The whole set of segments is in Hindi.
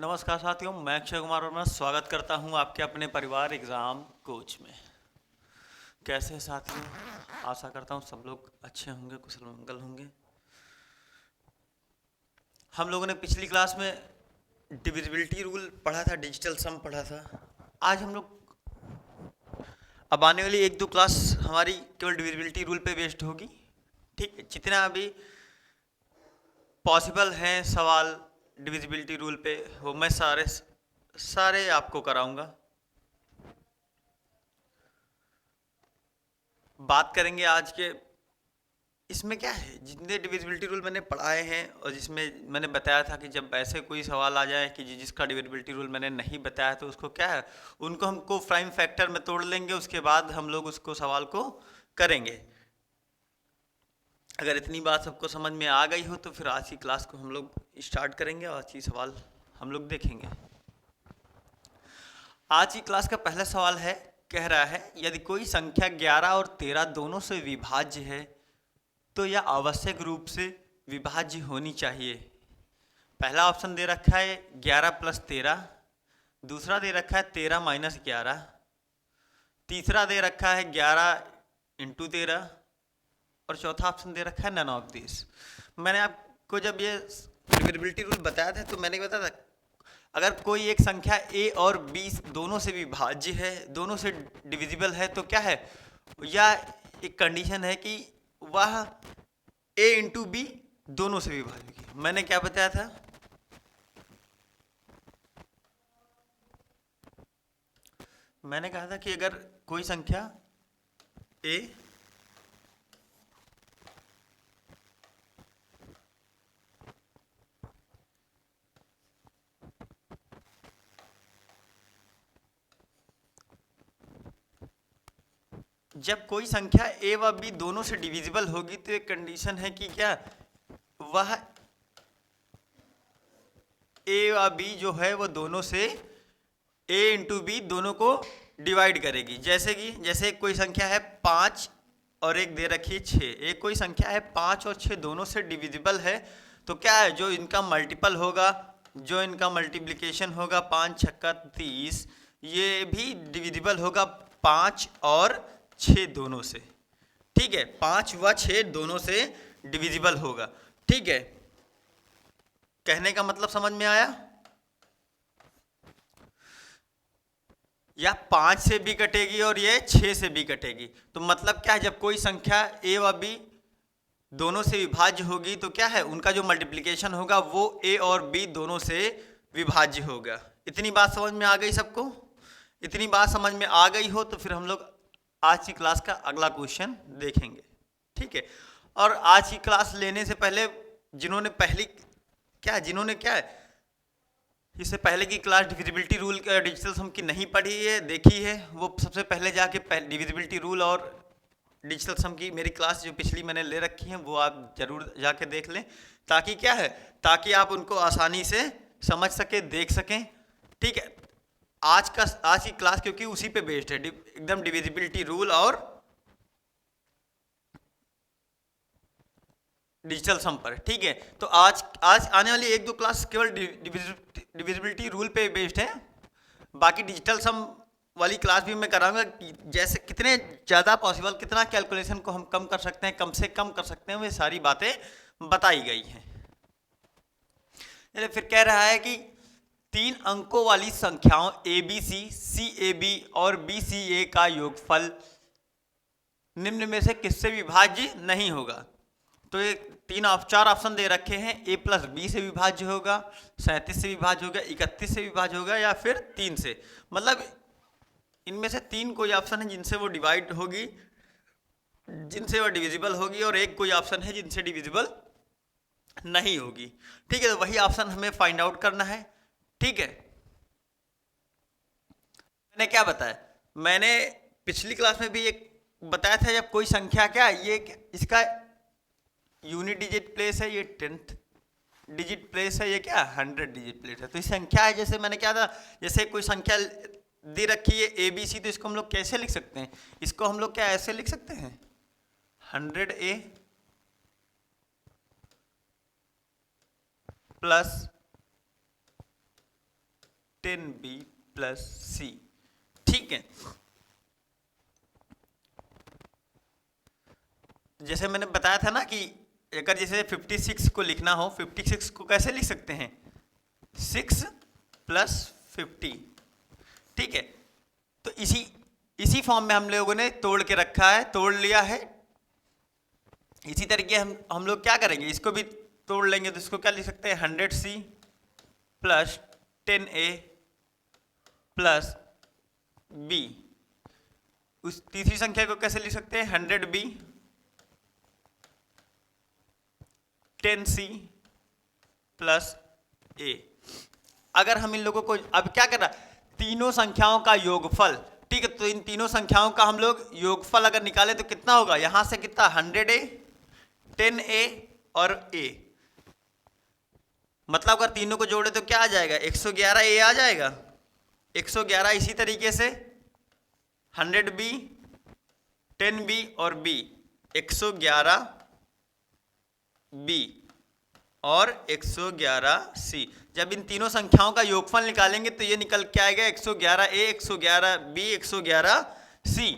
नमस्कार साथियों, मैं अक्षय कुमार और मैं स्वागत करता हूं आपके अपने परिवार एग्ज़ाम कोच में। कैसे हैं साथियों? आशा करता हूं सब लोग अच्छे होंगे, कुशल मंगल होंगे। हम लोगों ने पिछली क्लास में डिविजिबिलिटी रूल पढ़ा था, डिजिटल सम पढ़ा था। आज हम लोग अब आने वाली एक दो क्लास हमारी केवल डिविजिबिलिटी रूल पे बेस्ड होगी। ठीक है, जितना अभी पॉसिबल हैं सवाल डिविजिबिलिटी रूल पे वो मैं सारे आपको कराऊंगा। बात करेंगे आज के इसमें क्या है, जितने डिविजिबिलिटी रूल मैंने पढ़ाए हैं और जिसमें मैंने बताया था कि जब ऐसे कोई सवाल आ जाए कि जिसका डिविजिबिलिटी रूल मैंने नहीं बताया तो उसको क्या है, उनको हमको प्राइम फैक्टर में तोड़ लेंगे, उसके बाद हम लोग उसको सवाल को करेंगे। अगर इतनी बात सबको समझ में आ गई हो तो फिर आज की क्लास को हम लोग स्टार्ट करेंगे और आज की सवाल हम लोग देखेंगे। आज की क्लास का पहला सवाल है, कह रहा है यदि कोई संख्या 11 और 13 दोनों से विभाज्य है तो यह आवश्यक रूप से विभाज्य होनी चाहिए। पहला ऑप्शन दे रखा है 11 प्लस 13, दूसरा दे रखा है 13 माइनस 11, तीसरा दे रखा है 11 इंटू 13 और चौथा ऑप्शन दे रखा है नन ऑफ दिस। मैंने आपको जब ये डिविजिबिलिटी रूल बताया था तो मैंने बताया था अगर कोई एक संख्या a और b दोनों से विभाज्य है, दोनों से डिविजिबल है तो क्या है, यह एक कंडीशन है कि वह a इंटू बी दोनों से विभाज्य होगी। मैंने क्या बताया था, मैंने कहा था कि अगर कोई संख्या a जब कोई संख्या a व b दोनों से डिविजिबल होगी तो एक कंडीशन है कि क्या वह a व b जो है वो दोनों से a इंटू बी दोनों को डिवाइड करेगी। जैसे कोई संख्या है 5 और एक दे रखी है 6, एक कोई संख्या है 5 और 6 दोनों से डिविजिबल है तो क्या है, जो इनका मल्टीपल होगा, जो इनका मल्टीप्लिकेशन होगा 5 छक्का 30, ये भी डिविजिबल होगा 5 और 6 दोनों से। ठीक है, 5 व 6 दोनों से डिविजिबल होगा। ठीक है, कहने का मतलब समझ में आया? या 5 से भी कटेगी और ये 6 से भी कटेगी। तो मतलब क्या है, जब कोई संख्या a व b दोनों से विभाज्य होगी तो क्या है, उनका जो मल्टीप्लिकेशन होगा वो a और b दोनों से विभाज्य होगा। इतनी बात समझ में आ गई सबको? इतनी बात समझ में आ गई हो तो फिर हम लोग आज की क्लास का अगला क्वेश्चन देखेंगे। ठीक है, और आज की क्लास लेने से पहले जिन्होंने क्या है इससे पहले की क्लास डिविजिबिलिटी रूल डिजिटल सम की नहीं पढ़ी है, देखी है, वो सबसे पहले जाके डिविजिबिलिटी रूल और डिजिटल सम की मेरी क्लास जो पिछली मैंने ले रखी है वो आप जरूर जाके देख लें, ताकि क्या है, ताकि आप उनको आसानी से समझ सके, देख सकें। ठीक है, आज की क्लास क्योंकि उसी पे बेस्ड है, एकदम डिविजिबिलिटी रूल और डिजिटल सम पर। ठीक है, तो आज आज आने वाली एक दो क्लास केवल डिविजिबिलिटी रूल पे बेस्ड है, बाकी डिजिटल सम वाली क्लास भी मैं कराऊंगा कि जैसे कितने ज़्यादा पॉसिबल, कितना कैलकुलेशन को हम कम कर सकते हैं, कम से कम कर सकते हैं, वे सारी बातें बताई गई हैं। फिर कह रहा है कि 3 अंकों वाली संख्याओं ABC, CAB और BCA का योगफल निम्न में से किससे विभाज्य नहीं होगा। तो ये चार ऑप्शन दे रखे हैं, a प्लस बी से विभाज्य होगा, 37 से विभाज्य होगा, 31 से विभाज्य होगा या फिर 3 से। मतलब इनमें से 3 कोई ऑप्शन है जिनसे वो डिवाइड होगी, जिनसे वो डिविजिबल होगी, और एक कोई ऑप्शन है जिनसे डिविजिबल नहीं होगी। ठीक है, तो वही ऑप्शन हमें फाइंड आउट करना है। ठीक है, मैंने क्या बताया, मैंने पिछली क्लास में भी एक बताया था, जब कोई संख्या क्या ये इसका यूनिट डिजिट प्लेस है, ये 10th डिजिट प्लेस है, ये क्या 100 डिजिट प्लेस है। तो ये संख्या है, जैसे मैंने क्या था, जैसे कोई संख्या दे रखी है ABC, तो इसको हम लोग कैसे लिख सकते हैं, इसको हम लोग क्या ऐसे लिख सकते हैं 100A plus 10b plus c। ठीक है, जैसे मैंने बताया था ना कि अगर जैसे 56 को लिखना हो, 56 को कैसे लिख सकते हैं, 6 प्लस 50। ठीक है, तो इसी फॉर्म में हम लोगों ने तोड़ के रखा है, तोड़ लिया है। इसी तरीके हम लोग क्या करेंगे, इसको भी तोड़ लेंगे, तो इसको क्या लिख सकते हैं, 100c plus 10a plus b। उस तीसरी संख्या को कैसे लिख सकते हैं, 100b 10c प्लस a। अगर हम इन लोगों को अब क्या करना, तीनों संख्याओं का योगफल, ठीक है, तो इन तीनों संख्याओं का हम लोग योगफल अगर निकालें तो कितना होगा, यहां से कितना, 100a 10a और a, मतलब अगर तीनों को जोड़े तो क्या आ जाएगा, 111a आ जाएगा। 111 इसी तरीके से 100b 10b और b, 111b और 111c। जब इन तीनों संख्याओं का योगफल निकालेंगे तो ये निकल के आएगा 111a 111b 111c।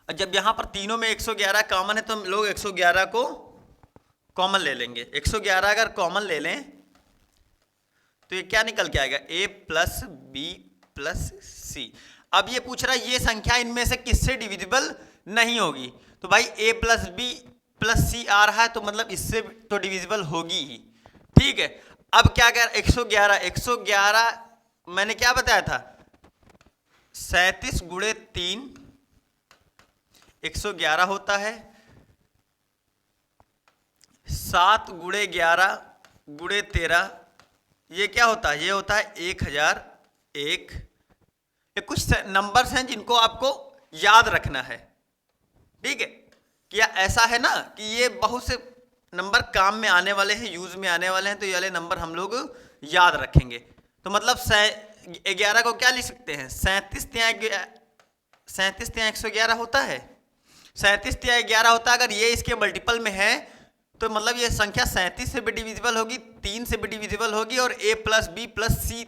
और जब यहां पर तीनों में 111 कॉमन है तो हम लोग 111 को कॉमन ले लेंगे। 111 अगर कॉमन ले लें तो ये क्या निकल के आएगा, a plus b plus c। अब ये पूछ रहा है ये संख्या इनमें से किससे डिविजिबल नहीं होगी, तो भाई a plus b plus c आ रहा है तो मतलब इससे तो डिविजिबल होगी ही। ठीक है, अब क्या कर 111 मैंने क्या बताया था, 37 गुणे 3 111 होता है, 7 गुणे 11 गुणे 13 ये क्या होता है, ये होता है 1001। ये कुछ नंबर्स हैं जिनको आपको याद रखना है। ठीक है, क्या ऐसा है ना कि ये बहुत से नंबर काम में आने वाले हैं, यूज में आने वाले हैं, तो ये वाले नंबर हम लोग याद रखेंगे। तो मतलब 11 को क्या लिख सकते हैं, 37 ત્યાં 111 होता है, 37 ત્યાં 11 होता है। अगर ये इसके मल्टीपल में है तो मतलब ये संख्या 37 से भी डिविजिबल होगी, 3 से भी डिविजिबल होगी और a plus b plus c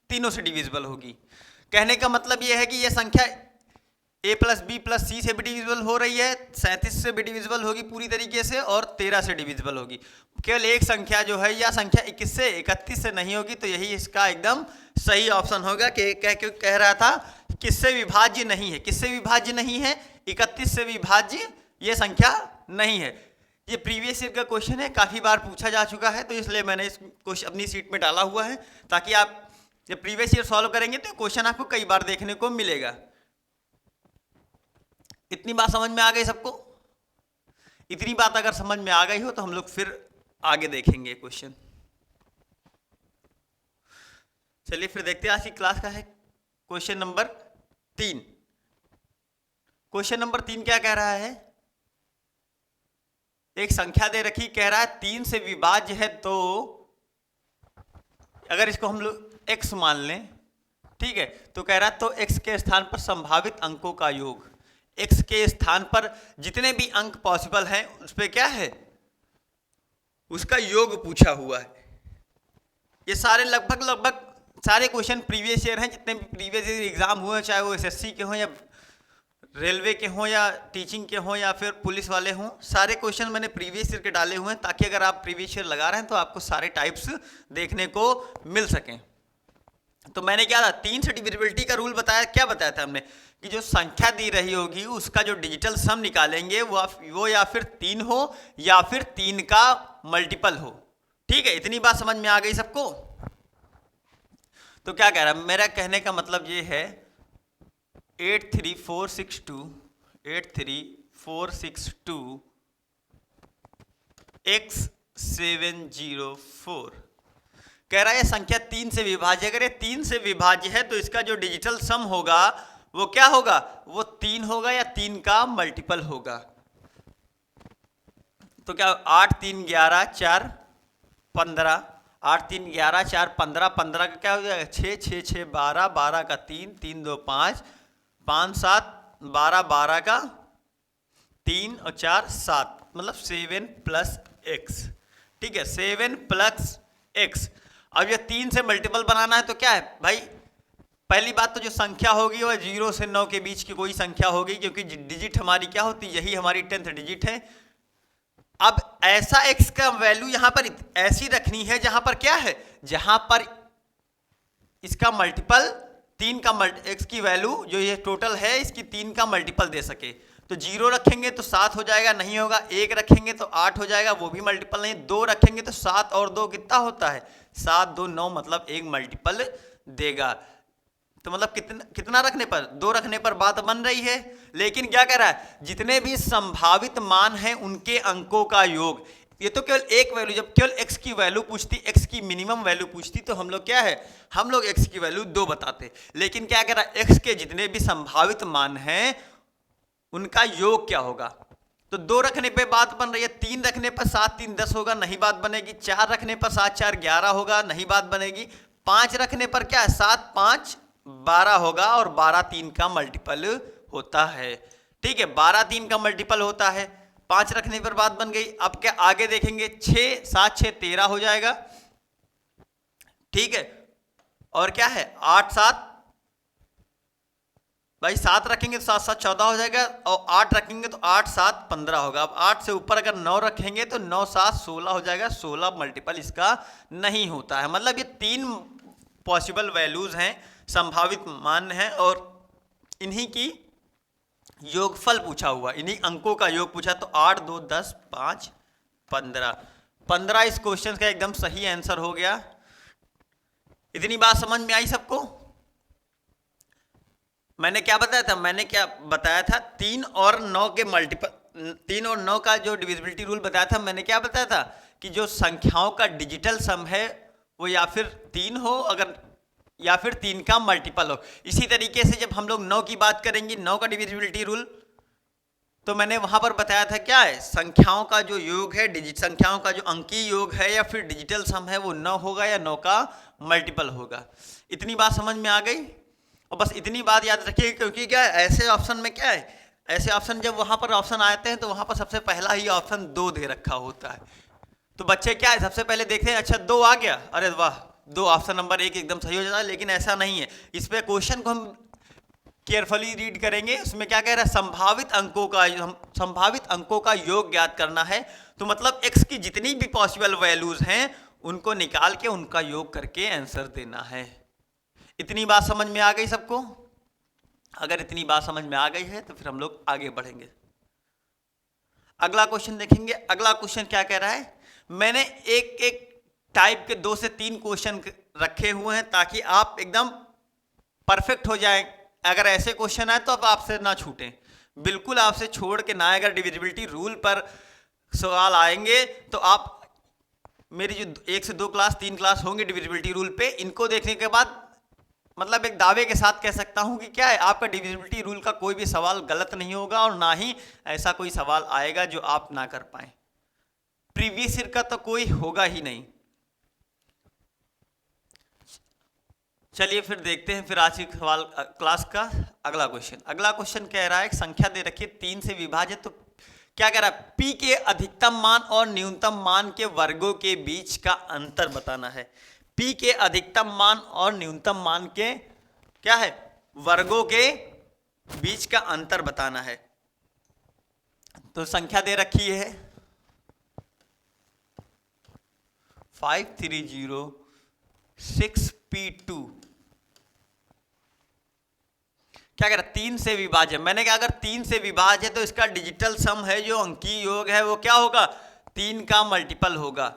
तीनों से डिविजिबल होगी। कहने का मतलब ये है कि ये संख्या a प्लस बी प्लस सी से भी डिविजिबल हो रही है, 37 से भी डिविजिबल होगी पूरी तरीके से और 13 से डिविजिबल होगी। केवल एक संख्या जो है या संख्या 21 से 31 से नहीं होगी, तो यही इसका एकदम सही ऑप्शन होगा कि कह रहा था किससे विभाज्य नहीं है, किससे विभाज्य नहीं है, 31 से विभाज्य ये संख्या नहीं है। ये प्रीवियस ईयर का क्वेश्चन है, काफ़ी बार पूछा जा चुका है, तो इसलिए मैंने इस क्वेश्चन अपनी सीट में डाला हुआ है ताकि आप जब प्रीवियस ईयर सॉल्व करेंगे तो क्वेश्चन आपको कई बार देखने को मिलेगा। इतनी बात समझ में आ गई सबको? इतनी बात अगर समझ में आ गई हो तो हम लोग फिर आगे देखेंगे क्वेश्चन। चलिए फिर देखते हैं आज की क्लास का है क्वेश्चन नंबर 3। क्वेश्चन नंबर 3 क्या कह रहा है, एक संख्या दे रखी, कह रहा है 3 से विभाज्य है, तो अगर इसको हम लोग x मान लें, ठीक है, तो कह रहा है तो x के स्थान पर संभावित अंकों का योग, x के स्थान पर जितने भी अंक पॉसिबल हैं उस पर क्या है, उसका योग पूछा हुआ है। ये सारे लगभग सारे क्वेश्चन प्रीवियस ईयर हैं, जितने भी प्रीवियस ईयर एग्जाम हुए, चाहे वो एसएससी के हों या रेलवे के हों या टीचिंग के हों या फिर पुलिस वाले हों, सारे क्वेश्चन मैंने प्रीवियस ईयर के डाले हुए हैं ताकि अगर आप प्रीवियस ईयर लगा रहे हैं तो आपको सारे टाइप्स देखने को मिल सकें। तो मैंने क्या था, 3 से डिविजिबिलिटी का रूल बताया, क्या बताया था हमने कि जो संख्या दी रही होगी उसका जो डिजिटल सम निकालेंगे वो या फिर 3 हो या फिर 3 का मल्टीपल हो। ठीक है, इतनी बात समझ में आ गई सबको? तो क्या कह रहा है, मेरा कहने का मतलब ये है 83462 x704 कह रहा है ये संख्या 3 से विभाज्य, अगर ये 3 से विभाज्य है तो इसका जो डिजिटल सम होगा वो क्या होगा, वो 3 होगा या 3 का मल्टीपल होगा। तो क्या 8 3 11 4 15, 8 3 11 4 15, 15 का क्या हो जाएगा 6 6 6 12, 12 का 3 3 2 5, 5 7 12, 12 का 3 और 4 7, मतलब 7 प्लस x। ठीक है, 7 प्लस x। अब ये 3 से मल्टीपल बनाना है तो क्या है भाई, पहली बात तो जो संख्या होगी वह 0 से 9 के बीच की कोई संख्या होगी, क्योंकि डिजिट हमारी क्या होती है, यही हमारी 10th डिजिट है। अब ऐसा x का वैल्यू यहां पर ऐसी रखनी है जहां पर क्या है, जहां पर इसका मल्टीपल 3 का x की वैल्यू जो ये टोटल है इसकी 3 का मल्टीपल दे सके। तो 0 रखेंगे तो 7 हो जाएगा, नहीं होगा। 1 रखेंगे तो 8 हो जाएगा, वो भी मल्टीपल नहीं। 2 रखेंगे तो 7 और 2 कितना होता है, 7 2 9, मतलब एक मल्टीपल देगा। तो मतलब कितना रखने पर, 2 रखने पर बात बन रही है। लेकिन क्या कह रहा है, जितने भी संभावित मान हैं उनके अंकों का योग। ये तो केवल एक वैल्यू, जब केवल x की वैल्यू पूछती, x की मिनिमम वैल्यू पूछती तो हम लोग क्या है, हम लोग x की वैल्यू 2 बताते। लेकिन क्या कह रहा है, x के जितने भी संभावित मान हैं उनका योग क्या होगा। तो 2 रखने पे बात बन रही है, 3 रखने पर 7 3 10 होगा, नहीं बात बनेगी। 4 रखने पर 7 4 11 होगा, नहीं बात बनेगी। 5 रखने पर क्या है, 7 5 12 होगा, और 12 3 का मल्टीपल होता है। ठीक है, 12 3 का मल्टीपल होता है। 5 रखने पर बात बन गई। अब क्या आगे देखेंगे, 6 7 6 13 हो जाएगा। ठीक है, और क्या है 8 7, भाई 7 रखेंगे तो 7 7 14 हो जाएगा, और 8 रखेंगे तो 8 7 15 होगा। अब 8 से ऊपर अगर 9 रखेंगे तो 9 7 16 हो जाएगा। 16 मल्टीपल इसका नहीं होता है। मतलब ये 3 पॉसिबल वैल्यूज हैं, संभावित मान हैं, और इन्हीं की योगफल पूछा हुआ, इन्हीं अंकों का योग पूछा। तो 8 2 10 5 15, 15 इस क्वेश्चन का एकदम सही आंसर हो गया। इतनी बात समझ में आई सबको। मैंने क्या बताया था, मैंने क्या बताया था, 3 और 9 के मल्टीपल, 3 और 9 का जो डिविजिबिलिटी रूल बताया था, मैंने क्या बताया था कि जो संख्याओं का डिजिटल सम है वो या फिर 3 हो, अगर या फिर 3 का मल्टीपल हो। इसी तरीके से जब हम लोग 9 की बात करेंगे, 9 का डिविजिबिलिटी रूल, तो मैंने वहां पर बताया था क्या है, संख्याओं का जो योग है, डिजिट संख्याओं का जो अंकीय योग है या फिर डिजिटल सम है, वो 9 होगा या 9 का मल्टीपल होगा। इतनी बात समझ में आ गई। और बस इतनी बात याद रखिए, क्योंकि क्या है, ऐसे ऑप्शन में क्या है, ऐसे ऑप्शन जब वहां पर ऑप्शन आते हैं तो वहां पर सबसे पहला ही ऑप्शन 2 दे रखा होता है। तो बच्चे क्या है, सबसे पहले देखते हैं, अच्छा 2 आ गया, अरे वाह, 2 ऑप्शन नंबर 1 एकदम सही हो जाता है। लेकिन ऐसा नहीं है। इस पे क्वेश्चन को हम केयरफुली रीड करेंगे। उसमें क्या कह रहा है, संभावित अंकों का योग ज्ञात करना है। तो मतलब x की जितनी भी पॉसिबल वैल्यूज हैं उनको निकाल के उनका योग करके आंसर देना है। इतनी बात समझ में आ गई सबको। अगर इतनी बात समझ में आ गई है तो फिर हम लोग आगे बढ़ेंगे। अगला क्वेश्चन देखेंगे। अगला क्वेश्चन क्या कह रहा है, मैंने एक एक टाइप के 2 से 3 क्वेश्चन रखे हुए हैं ताकि आप एकदम परफेक्ट हो जाएं। अगर ऐसे क्वेश्चन आए तो अब आपसे ना छूटें, बिल्कुल आपसे छोड़ के ना। अगर डिविजिबिलिटी रूल पर सवाल आएंगे तो आप मेरी जो 1 से 2 क्लास 3 क्लास होंगे डिविजिबिलिटी रूल पे, इनको देखने के बाद मतलब एक दावे के साथ कह सकता हूं कि क्या है, आपका डिविजिबिलिटी रूल का कोई भी सवाल गलत नहीं होगा, और ना ही ऐसा कोई सवाल आएगा जो आप ना कर पाए। प्रीवियस ईयर का तो कोई होगा ही नहीं। चलिए फिर देखते हैं फिर आज की सवाल क्लास का अगला क्वेश्चन। अगला क्वेश्चन कह रहा है, एक संख्या दे रखी है 3 से विभाजित। तो क्या कह रहा है, p के अधिकतम मान और न्यूनतम मान के वर्गों के बीच का अंतर बताना है। p के अधिकतम मान और न्यूनतम मान के क्या है, वर्गों के बीच का अंतर बताना है। तो संख्या दे रखी है 5306p2। क्या कह रहा है, 3 से विभाज्य। मैंने कहा अगर 3 से विभाज्य है तो इसका डिजिटल सम है, जो अंकीय योग है वो क्या होगा, 3 का मल्टीपल होगा।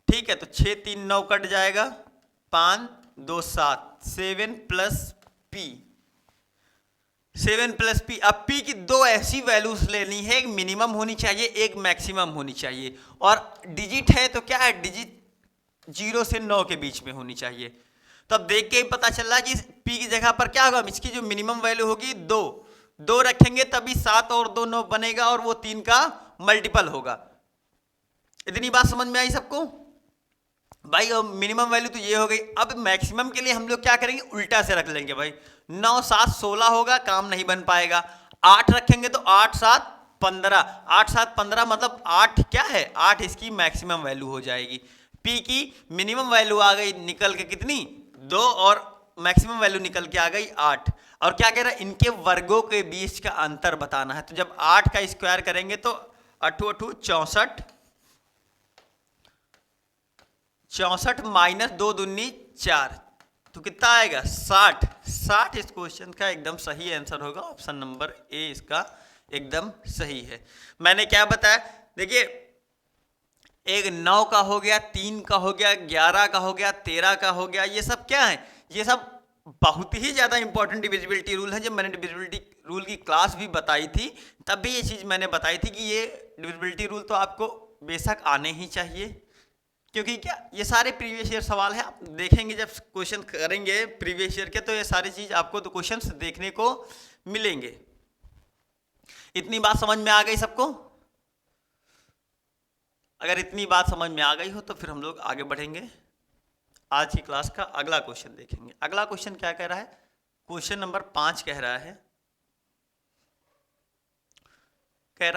ठीक है, तो 6 3 9 कट जाएगा, 5 2 7, 7 प्लस p, 7 प्लस p। अब p की 2 ऐसी वैल्यूज लेनी है, एक मिनिमम होनी चाहिए, एक मैक्सिमम होनी चाहिए, और डिजिट है तो क्या है, डिजिट 0 से 9 के बीच में होनी चाहिए। तो अब देख के ही पता चल रहा है कि p की जगह पर क्या होगा, इसकी जो मिनिमम वैल्यू होगी 2 रखेंगे तभी 7 और 2 9 बनेगा, और वो 3 का मल्टीपल होगा। इतनी बात समझ में आई सबको भाई। और मिनिमम वैल्यू तो ये हो गई। अब मैक्सिमम के लिए हम लोग क्या करेंगे, उल्टा से रख लेंगे भाई। 9 7 16 होगा, काम नहीं बन पाएगा। 8 रखेंगे तो 8 7 15, 8 7 15 मतलब 8 क्या है, 8 इसकी मैक्सिमम वैल्यू हो जाएगी। पी की मिनिमम वैल्यू आ गई निकल के कितनी 2 और मैक्सिमम वैल्यू निकल के आ गई 8। और क्या कह रहा है इनके वर्गों के बीच का अंतर बताना है। तो जब 8 का स्क्वायर करेंगे तो 8 8 64, 64 माइनस 2 दूनी 4, तो कितना आएगा 60। 60 इस क्वेश्चन का एकदम सही आंसर होगा। ऑप्शन नंबर ए इसका एकदम सही है। मैंने क्या बताया, देखिए एक 9 का हो गया, 3 का हो गया, 11 का हो गया, 13 का हो गया, ये सब क्या है, ये सब बहुत ही ज़्यादा इंपॉर्टेंट डिविजिबिलिटी रूल है। जब मैंने डिविजिबिलिटी रूल की क्लास भी बताई थी तब भी ये चीज़ मैंने बताई थी कि ये डिविजिबिलिटी रूल तो आपको बेशक आने ही चाहिए, क्योंकि क्या ये सारे प्रीवियस ईयर सवाल है। आप देखेंगे जब क्वेश्चन करेंगे प्रीवियस ईयर के तो ये सारी चीज़ आपको तो क्वेश्चंस देखने को मिलेंगे। इतनी बात समझ में आ गई सबको? अगर इतनी बात समझ में आ गई हो तो फिर हम लोग आगे बढ़ेंगे। आज की क्लास का अगला क्वेश्चन देखेंगे। अगला क्वेश्चन क्या कह रहा है, क्वेश्चन नंबर 5 कह रहा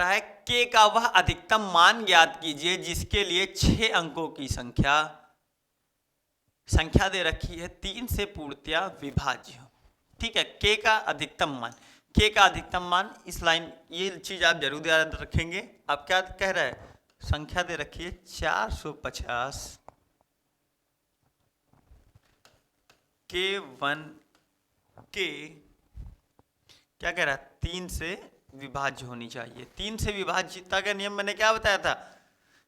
है के का वह अधिकतम मान ज्ञात कीजिए जिसके लिए 6 अंकों की संख्या दे रखी है 3 से पूर्णतया विभाज्य हो। ठीक है, के का अधिकतम मान, के का अधिकतम मान इस लाइन, ये चीज आप जरूर याद रखेंगे। आप क्या कह रहा है, संख्या दे रखी है 450 के 1 के क्या कह रहा है 3 से विभाज्य होनी चाहिए। 3 से विभाज्यता का नियम मैंने क्या बताया था,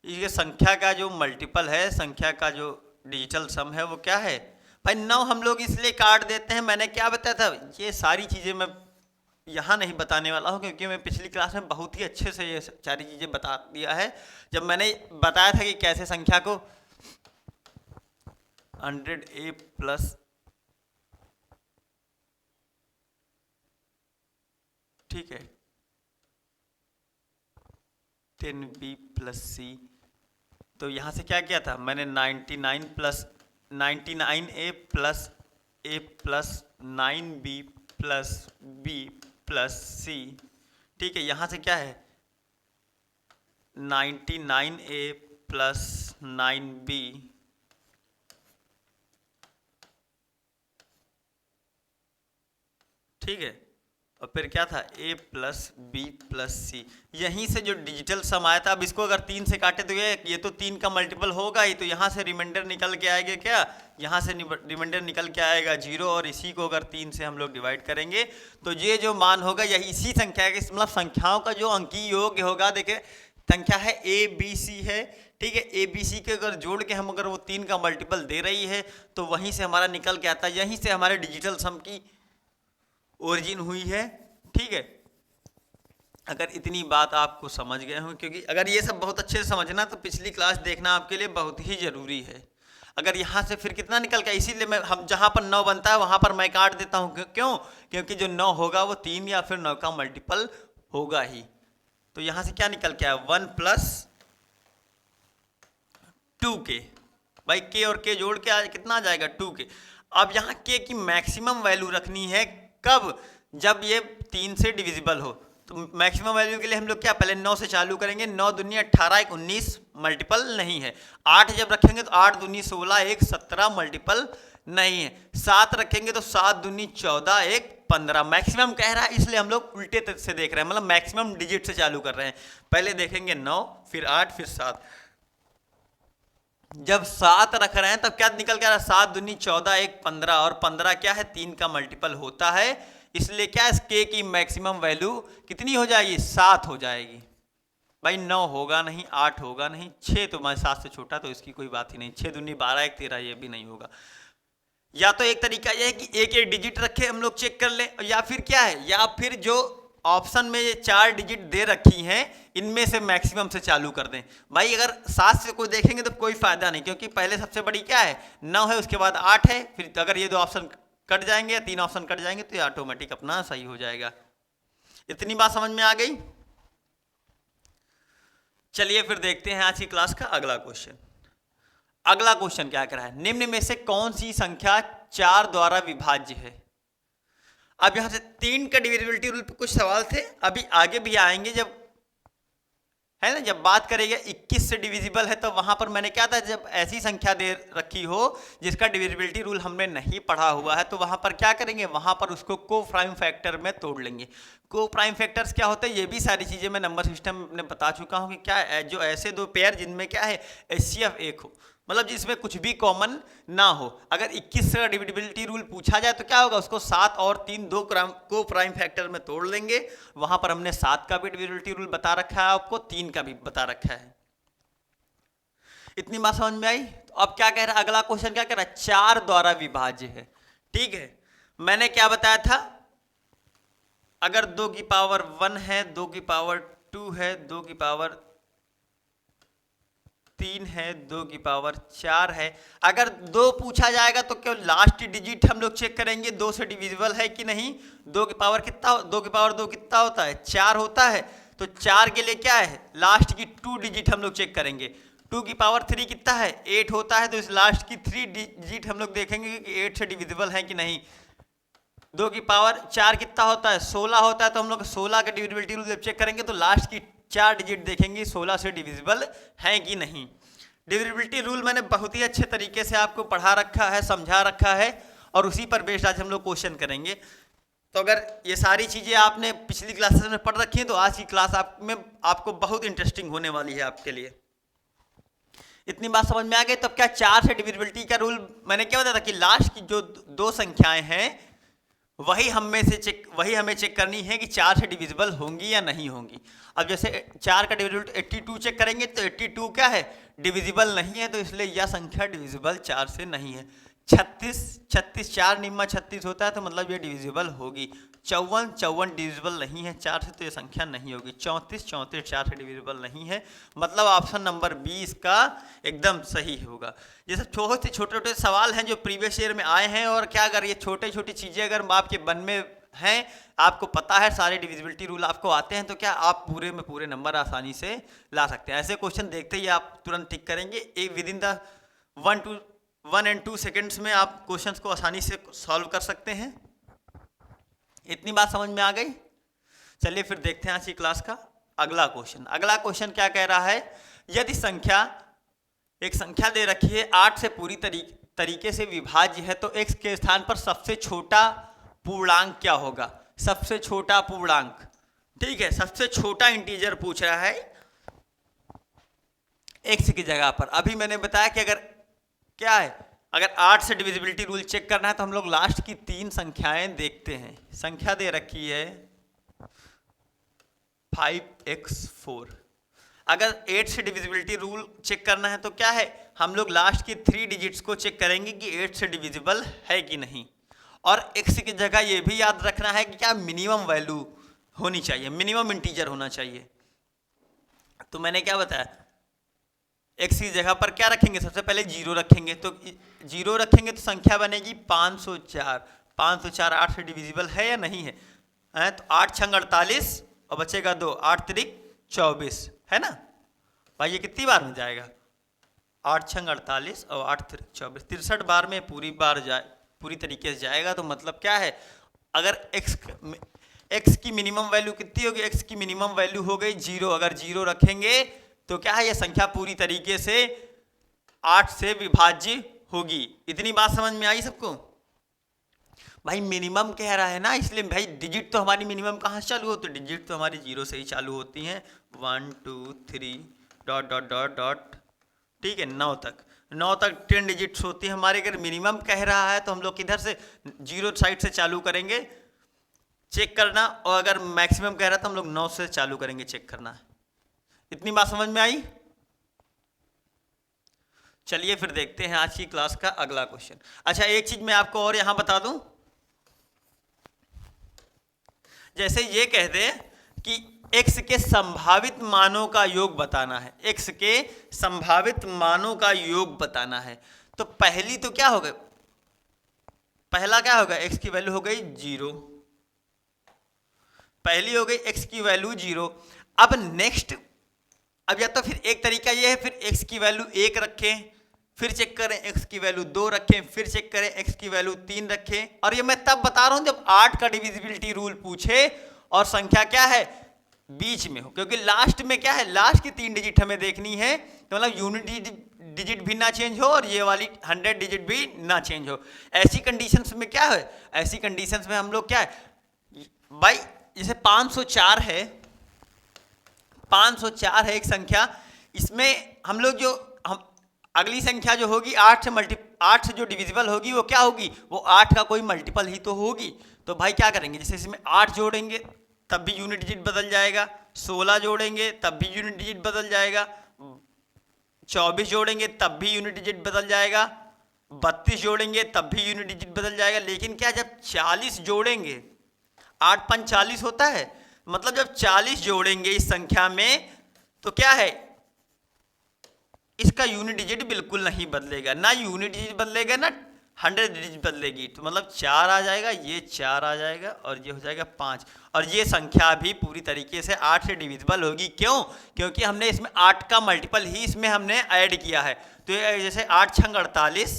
ये संख्या का जो मल्टीपल है, संख्या का जो डिजिटल सम है वो क्या है भाई 9। हम लोग इसलिए काट देते हैं, मैंने क्या बताया था, ये सारी चीज़ें मैं यहाँ नहीं बताने वाला हूँ क्योंकि मैं पिछली क्लास में बहुत ही अच्छे से ये सारी चीज़ें बता दिया है। जब मैंने बताया था कि कैसे संख्या को 100a प्लस ठीक है 10b प्लस सी, तो यहाँ से क्या किया था मैंने 99 plus 99a plus a plus 9b plus b plus C. ठीक है, यहाँ से क्या है 99a प्लस 9b ठीक है, और फिर क्या था a प्लस बी प्लस सी। यहीं से जो डिजिटल सम आया था, अब इसको अगर 3 से काटे तो ये तो 3 का मल्टीपल होगा ही, तो यहाँ से रिमाइंडर निकल के आएगा क्या, यहाँ से रिमाइंडर निकल के आएगा 0, और इसी को अगर 3 से हम लोग डिवाइड करेंगे तो ये जो मान होगा यही इसी संख्या के, मतलब संख्याओं का जो अंकीय योग होगा। देखिए संख्या है ए बी सी है, ठीक है, ए बी सी के अगर जोड़ के हम अगर वो 3 का मल्टीपल दे रही है तो वहीं से हमारा निकल के आता है, यहीं से हमारे डिजिटल सम की ओरिजिन हुई है। ठीक है, अगर इतनी बात आपको समझ गए हो, क्योंकि अगर ये सब बहुत अच्छे से समझना तो पिछली क्लास देखना आपके लिए बहुत ही जरूरी है। अगर यहाँ से फिर कितना निकल गया, इसीलिए मैं हम जहाँ पर 9 बनता है वहाँ पर मैं काट देता हूँ। क्यों, क्योंकि जो 9 होगा वो 3 या फिर 9 का मल्टीपल होगा ही। तो यहाँ से क्या निकल के आया 1 प्लस 2k, भाई के और के जोड़ के कितना आ जाएगा 2k। अब यहाँ के की मैक्सिमम वैल्यू रखनी है कब, जब ये 3 से डिविजिबल हो। तो मैक्सिमम वैल्यू के लिए हम लोग क्या पहले 9 से चालू करेंगे, 9 दूनी 18 1 19 मल्टीपल नहीं है। 8 जब रखेंगे तो 8 दूनी 16 1 17 मल्टीपल नहीं है। 7 रखेंगे तो 7 दूनी 14 1 15 मैक्सिमम कह रहा है, इसलिए हम लोग उल्टे से देख रहे हैं, मतलब मैक्सिमम डिजिट से चालू कर रहे हैं। पहले देखेंगे 9 फिर 8 फिर 7। जब 7 रख रहे हैं तब क्या निकल के आ रहा है 7 दूनी 14 1 15, और 15 क्या है 3 का मल्टीपल होता है, इसलिए क्या इस के की मैक्सिमम वैल्यू कितनी हो जाएगी 7 हो जाएगी। भाई 9 होगा नहीं, 8 होगा नहीं, 6 तो मैं 7 से छोटा तो इसकी कोई बात ही नहीं, 6 दूनी 12 1 13 ये भी नहीं होगा। या तो एक तरीका यह है कि एक एक डिजिट रखे हम लोग चेक कर लें, या फिर क्या है, या फिर जो ऑप्शन में ये 4 डिजिट दे रखी हैं इनमें से मैक्सिमम से चालू कर दें। भाई अगर 7 से कोई देखेंगे तो कोई फायदा नहीं, क्योंकि पहले सबसे बड़ी क्या है 9 है, उसके बाद 8 है, फिर अगर ये 2 ऑप्शन कट जाएंगे या 3 ऑप्शन कट जाएंगे तो ये ऑटोमेटिक अपना सही हो जाएगा। इतनी बात समझ में आ गई। चलिए फिर देखते हैं आज की क्लास का अगला क्वेश्चन। अगला क्वेश्चन क्या कह रहा है, निम्न में से कौन सी संख्या 4 द्वारा विभाज्य है। अब यहां से 3 का डिविजिबिलिटी रूल पे कुछ सवाल थे, अभी आगे भी आएंगे जब है ना। जब बात करेंगे 21 से डिविजिबल है तो वहां पर मैंने क्या था, जब ऐसी संख्या दे रखी हो जिसका डिविजिबिलिटी रूल हमने नहीं पढ़ा हुआ है तो वहां पर क्या करेंगे, वहां पर उसको को प्राइम फैक्टर में तोड़ लेंगे। को प्राइम फैक्टर्स क्या होते हैं, ये भी सारी चीजें मैं नंबर सिस्टम में बता चुका हूँ कि क्या है, जो ऐसे दो पेयर जिनमें क्या है HCF एक हो, मतलब जिसमें कुछ भी कॉमन ना हो। अगर 21 का डिविजिबिलिटी रूल पूछा जाए तो क्या होगा, उसको 7 और 3 दो को प्राइम फैक्टर में तोड़ लेंगे। वहां पर हमने 7 का भी डिविजिबिलिटी रूल बता रखा है, आपको 3 का भी बता रखा है। इतनी बात समझ में आई। तो अब क्या कह रहा है, अगला क्वेश्चन क्या कह रहा है, 4 द्वारा विभाज्य है। ठीक है, मैंने क्या बताया था, अगर 2 की पावर 1 है, 2 की पावर 2 है, 2 की पावर 3 है, 2 की पावर 4 है, अगर 2 पूछा जाएगा तो केवल लास्ट डिजिट हम लोग चेक करेंगे 2 से डिविजिबल है कि नहीं। 2 की पावर कितना, 2 की पावर 2 कितना होता है, 4 होता है। तो 4 के लिए क्या है, लास्ट की 2 डिजिट हम लोग चेक करेंगे। 2 की पावर 3 कितना है, 8 होता है, तो इस लास्ट की 3 डिजिट हम लोग देखेंगे कि 8 से डिविजिबल है कि नहीं। 2 की पावर 4 कितना होता है, 16 होता है, तो हम लोग 16 का डिविजिबिलिटी रूल जब चेक करेंगे तो लास्ट की 4 डिजिट देखेंगे 16 से डिविजिबल है कि नहीं। डिविजिबिलिटी रूल मैंने बहुत ही अच्छे तरीके से आपको पढ़ा रखा है, समझा रखा है, और उसी पर बेस्ड आज हम लोग क्वेश्चन करेंगे। तो अगर ये सारी चीजें आपने पिछली क्लासेस में पढ़ रखी हैं तो आज की क्लास आपको बहुत इंटरेस्टिंग होने वाली है आपके लिए। इतनी बात समझ में आ गई। तब क्या 4 से डिविजिबिलिटी का रूल मैंने क्या बताया था कि लास्ट की जो 2 संख्याएं हैं वही हमें चेक करनी है कि 4 से डिविजिबल होंगी या नहीं होंगी। अब जैसे 4 का डिविजिबल 82 चेक करेंगे तो 82 क्या है, डिविजिबल नहीं है, तो इसलिए यह संख्या डिविजिबल 4 से नहीं है। 36 4 निम्मा 36 होता है, तो मतलब ये डिविजिबल होगी। 54 डिविजिबल नहीं है 4 से, तो ये संख्या नहीं होगी। 34 4 से डिविजिबल नहीं है, मतलब ऑप्शन नंबर 20 का एकदम सही होगा। ये सब छोटे छोटे सवाल हैं जो प्रीवियस ईयर में आए हैं, और क्या अगर ये छोटी छोटी चीज़ें अगर आपके मन में हैं, आपको पता है सारे डिविजिबिलिटी रूल आपको आते हैं, तो क्या आप पूरे में पूरे नंबर आसानी से ला सकते हैं। ऐसे क्वेश्चन देखते ही आप तुरंत टिक करेंगे, एक with in the 1 and 2 seconds में आप क्वेश्चंस को आसानी से सॉल्व कर सकते हैं। इतनी बात समझ में आ गई। चलिए फिर देखते हैं आज की क्लास का अगला क्वेश्चन। अगला क्वेश्चन क्या कह रहा है, यदि एक संख्या दे रखी है 8 से पूरी तरीके से विभाज्य है तो x के स्थान पर सबसे छोटा पूर्णांक क्या होगा। सबसे छोटा पूर्णांक, ठीक है, सबसे छोटा इंटीजर पूछ रहा है x की जगह पर। अभी मैंने बताया कि अगर क्या है, अगर 8 से डिविजिबिलिटी रूल चेक करना है तो हम लोग लास्ट की 3 संख्याएं देखते हैं। संख्या दे रखी है 5x4। अगर 8 से डिविजिबिलिटी रूल चेक करना है तो क्या है, हम लोग लास्ट की 3 डिजिट्स को चेक करेंगे कि 8 से डिविजिबल है कि नहीं। और x की जगह ये भी याद रखना है कि क्या मिनिमम वैल्यू होनी चाहिए, मिनिमम इंटीजर होना चाहिए। तो मैंने क्या बताया, x की जगह पर क्या रखेंगे, सबसे पहले 0 रखेंगे। तो 0 रखेंगे तो संख्या बनेगी 504। 504 8 से डिविजिबल है या नहीं है, तो 8 छंग 48 और बचेगा 2, 8 त्रिक 24, है ना भाई। ये कितनी बार में जाएगा, 8 छंग 48 और 8 त्रिक 24, 63 बार में पूरी तरीके से जाएगा। तो मतलब क्या है, अगर x की मिनिमम वैल्यू कितनी होगी, x की मिनिमम वैल्यू हो गई 0। अगर 0 रखेंगे तो क्या है, ये संख्या पूरी तरीके से 8 से विभाज्य होगी। इतनी बात समझ में आई सबको। भाई मिनिमम कह रहा है ना, इसलिए भाई डिजिट तो हमारी मिनिमम कहाँ से चालू होती है, डिजिट तो हमारी 0 से ही चालू होती हैं। 1 2 3 ... ठीक है, 9 तक 10 डिजिट्स होती है हमारे। अगर मिनिमम कह रहा है तो हम लोग किधर से, 0 साइड से चालू करेंगे चेक करना, और अगर मैक्सिमम कह रहा है तो हम लोग 9 से चालू करेंगे चेक करना। इतनी बात समझ में आई। चलिए फिर देखते हैं आज की क्लास का अगला क्वेश्चन। अच्छा, एक चीज मैं आपको और यहां बता दूं, जैसे ये कह दे कि x के संभावित मानों का योग बताना है, x के संभावित मानों का योग बताना है, तो पहली तो क्या होगा, पहला क्या होगा, x की वैल्यू हो गई 0, पहली हो गई x की वैल्यू 0। अब नेक्स्ट, अब या तो फिर एक तरीका ये है, फिर x की वैल्यू 1 रखें, फिर चेक करें x की वैल्यू 2 रखें, फिर चेक करें x की वैल्यू 3 रखें। और ये मैं तब बता रहा हूं जब 8 का डिविजिबिलिटी रूल पूछे और संख्या क्या है बीच में हो, क्योंकि लास्ट में क्या है, लास्ट की 3 डिजिट हमें देखनी है, तो मतलब यूनिट डिजिट भी ना चेंज हो और ये वाली 100 डिजिट भी ना चेंज हो। ऐसी कंडीशंस में क्या है, ऐसी कंडीशंस में हम लोग क्या है भाई, जैसे 504 है, 504 है एक संख्या, इसमें हम लोग जो हम अगली संख्या जो होगी 8 से जो डिविजिबल होगी वो क्या होगी, वो 8 का कोई मल्टीपल ही तो होगी। तो भाई क्या करेंगे, जैसे इसमें 8 जोड़ेंगे तब भी यूनिट डिजिट बदल जाएगा, 16 जोड़ेंगे तब भी यूनिट डिजिट बदल जाएगा, 24 जोड़ेंगे तब भी यूनिट डिजिट बदल जाएगा, 32 जोड़ेंगे तब भी यूनिट डिजिट बदल जाएगा। लेकिन क्या, जब 40 जोड़ेंगे, 8 5 40 होता है, मतलब जब 40 जोड़ेंगे इस संख्या में तो क्या है, इसका यूनिट डिजिट बिल्कुल नहीं बदलेगा, ना यूनिट डिजिट बदलेगा ना 100 डिजिट बदलेगी। तो मतलब 4 आ जाएगा, ये 4 आ जाएगा और ये हो जाएगा 5, और ये संख्या भी पूरी तरीके से 8 से डिविजिबल होगी। क्यों, क्योंकि हमने इसमें 8 का मल्टीपल ही इसमें हमने ऐड किया है। तो ये जैसे 8 छंग 48,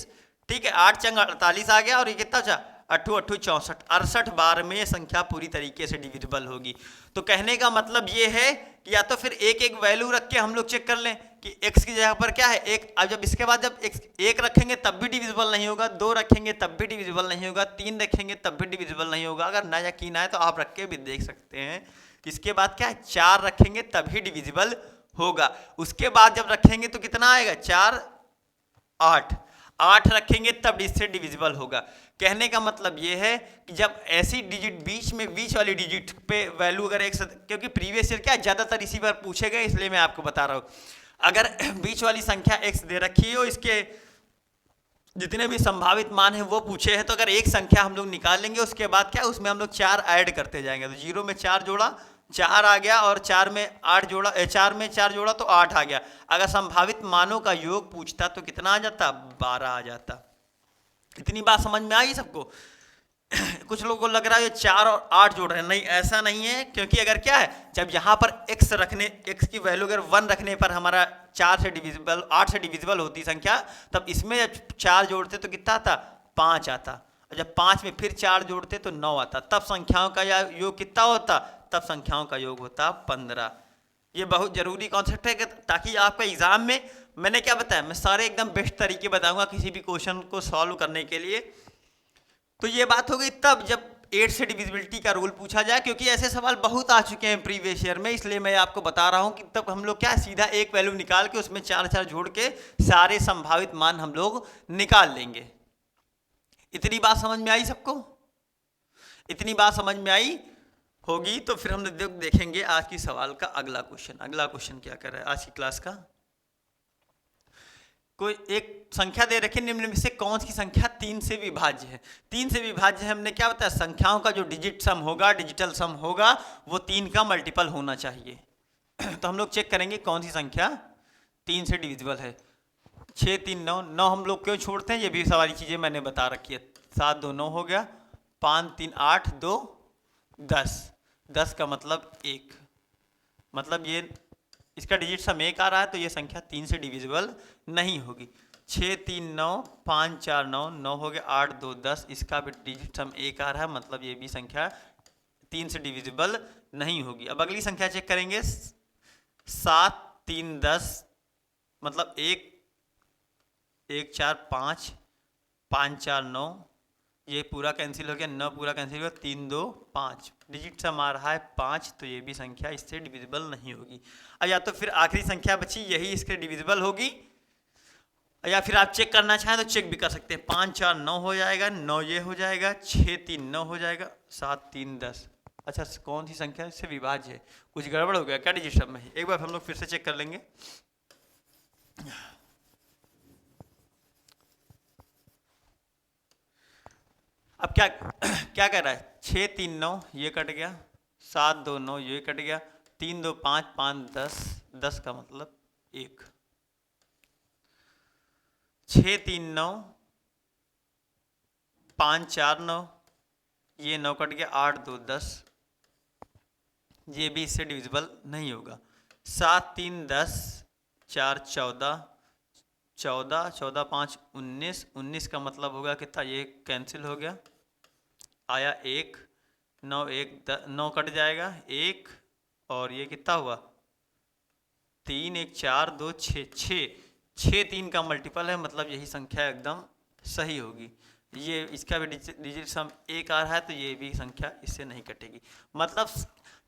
ठीक है, 8 छंग 48 आ गया, और ये कितना था, 8 8 64, 68 बार में ये संख्या पूरी तरीके से डिविजिबल होगी। तो कहने का मतलब ये है कि या तो फिर एक एक वैल्यू रख के हम लोग चेक कर लें कि x की जगह पर क्या है एक, अब जब इसके बाद जब x एक रखेंगे तब भी डिविजिबल नहीं होगा, 2 रखेंगे तब भी डिविजिबल नहीं होगा, 3 रखेंगे तब भी डिविजिबल नहीं होगा। अगर ना यकीन आए तो आप रख के भी देख सकते हैं। इसके बाद क्या है, 4 रखेंगे तभी डिविजिबल होगा। उसके बाद जब रखेंगे तो कितना आएगा, 4 8, 8 रखेंगे तब इससे डिविजिबल होगा। कहने का मतलब ये है कि जब ऐसी डिजिट बीच में, बीच वाली डिजिट पे वैल्यू अगर एक, क्योंकि प्रीवियस ईयर क्या ज़्यादातर इसी पर पूछे गए इसलिए मैं आपको बता रहा हूँ, अगर बीच वाली संख्या x दे रखी हो, इसके जितने भी संभावित मान हैं वो पूछे हैं, तो अगर एक संख्या हम लोग निकाल लेंगे उसके बाद क्या उसमें हम लोग 4 ऐड करते जाएंगे। तो 0 में 4 जोड़ा 4 आ गया, और 4 में 8 जोड़ा, 4 में 4 जोड़ा तो 8 आ गया। अगर संभावित मानों का योग पूछता तो कितना आ जाता, 12 आ जाता। इतनी बात समझ में आई सबको? कुछ लोगों को लग रहा है 4 और 8 जोड़ रहे हैं, नहीं ऐसा नहीं है, क्योंकि अगर क्या है, जब यहाँ पर x रखने, x की वैल्यू अगर 1 रखने पर हमारा 4 से डिविजिबल, 8 से डिविजिबल होती संख्या, तब इसमें जब 4 जोड़ते तो कितना आता, 5 आता, और जब 5 में फिर 4 जोड़ते तो 9 आता, तब संख्याओं का योग कितना होता, तब संख्याओं का योग होता 15। ये बहुत जरूरी कॉन्सेप्ट है ताकि आपका एग्जाम में, मैंने क्या बताया, मैं सारे एकदम बेस्ट तरीके बताऊंगा किसी भी क्वेश्चन को सॉल्व करने के लिए। तो ये बात हो गई तब जब 8 से डिविजिबिलिटी का रूल पूछा जाए, क्योंकि ऐसे सवाल बहुत आ चुके हैं प्रीवियस ईयर में, इसलिए मैं आपको बता रहा हूं कि तब हम लोग क्या सीधा एक वैल्यू निकाल के उसमें 4 4 जोड़ के सारे संभावित मान हम लोग निकाल लेंगे। इतनी बात समझ में आई सबको? इतनी बात समझ में आई होगी तो फिर हम देखेंगे आज की सवाल का अगला क्वेश्चन। अगला क्वेश्चन क्या कर रहा है आज की क्लास का, कोई एक संख्या दे रखी, निम्न में से कौन सी संख्या 3 से विभाज्य है। 3 से विभाज्य है, हमने क्या बताया, संख्याओं का जो डिजिट सम होगा, डिजिटल सम होगा, वो 3 का मल्टीपल होना चाहिए। तो हम लोग चेक करेंगे कौन सी संख्या 3 से डिविजिबल है। 6 3 9, 9 हम लोग क्यों छोड़ते हैं, ये भी सारी चीज़ें मैंने बता रखी है। 7 2 9 हो गया, 5 3 8 2 10, 10 का मतलब 1, मतलब ये इसका डिजिट सम 1 आ रहा है, तो ये संख्या 3 से डिविजिबल नहीं होगी। 6 3 9, 5 4 9, 9 हो गया, 8 2 10, इसका भी डिजिट सम 1 आ रहा है, मतलब ये भी संख्या 3 से डिविजिबल नहीं होगी। अब अगली संख्या चेक करेंगे, 7 3 10, मतलब 1 1 4 5, 5 4 9, ये पूरा कैंसिल हो गया, 9 पूरा कैंसिल हो गया, 3 2 5, डिजिट सम आ रहा है 5, तो ये भी संख्या इससे डिविजिबल नहीं होगी। या तो फिर आखिरी संख्या बची यही इसके डिविजिबल होगी, या फिर आप चेक करना चाहें तो चेक भी कर सकते हैं। 5 4 9 हो जाएगा, 9 ये हो जाएगा, 6 3 9 हो जाएगा, 7 3 10। अच्छा, कौन सी संख्या इससे विभाज्य है, कुछ गड़बड़ हो गया क्या डिजिट सम में? एक बार हम लोग फिर से चेक कर लेंगे। अब क्या क्या कर रहा है, 6 3 9 ये कट गया, 7 2 9 ये कट गया, 3 2 5 5 10, 10 का मतलब 1, 6 3 9, 5 4 9, ये 9 कट गया, 8 2 10, ये भी इससे डिविजिबल नहीं होगा। 7 3 10, 4 14, 14 14 5 19, 19 का मतलब होगा कितना, ये कैंसिल हो गया, आया 1, 9 1 9 कट जाएगा, 1 और ये कितना हुआ 3 1 4 2 6 6 6 3 का मल्टीपल है, मतलब यही संख्या एकदम सही होगी। ये इसका भी डिजिट सम 1 आ रहा है तो ये भी संख्या इससे नहीं कटेगी। मतलब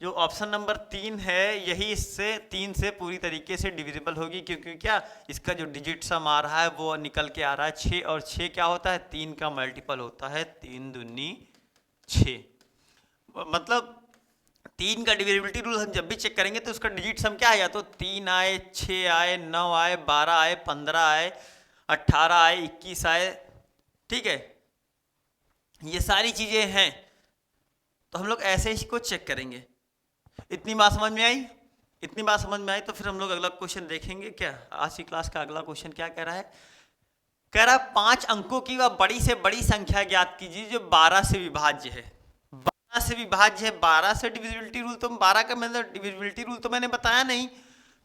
जो ऑप्शन नंबर 3 है यही इससे 3 से पूरी तरीके से डिविजिबल होगी, क्योंकि क्या इसका जो डिजिट सम आ रहा है वो निकल के आ रहा है 6, और 6 क्या होता है 3 का मल्टीपल होता है, 3 दूनी 6। मतलब 3 का डिविजिबिलिटी रूल हम जब भी चेक करेंगे तो उसका डिजिट सम क्या आया, तो 3 आए, 6 आए, 9 आए, 12 आए, 15 आए, 18 आए, 21 आए, ठीक है, ये सारी चीजें हैं। तो हम लोग ऐसे ही को चेक करेंगे। इतनी बात समझ में आई? इतनी बात समझ में आई तो फिर हम लोग अगला क्वेश्चन देखेंगे। क्या आज की क्लास का अगला क्वेश्चन क्या कह रहा है? कह रहा है 5 अंकों की वह बड़ी से बड़ी संख्या ज्ञात कीजिए जो 12 से विभाज्य है। 12 से विभाज्य है, 12 से डिविजिबिलिटी रूल, तो 12 का मतलब डिविजिबिलिटी रूल तो मैंने बताया नहीं,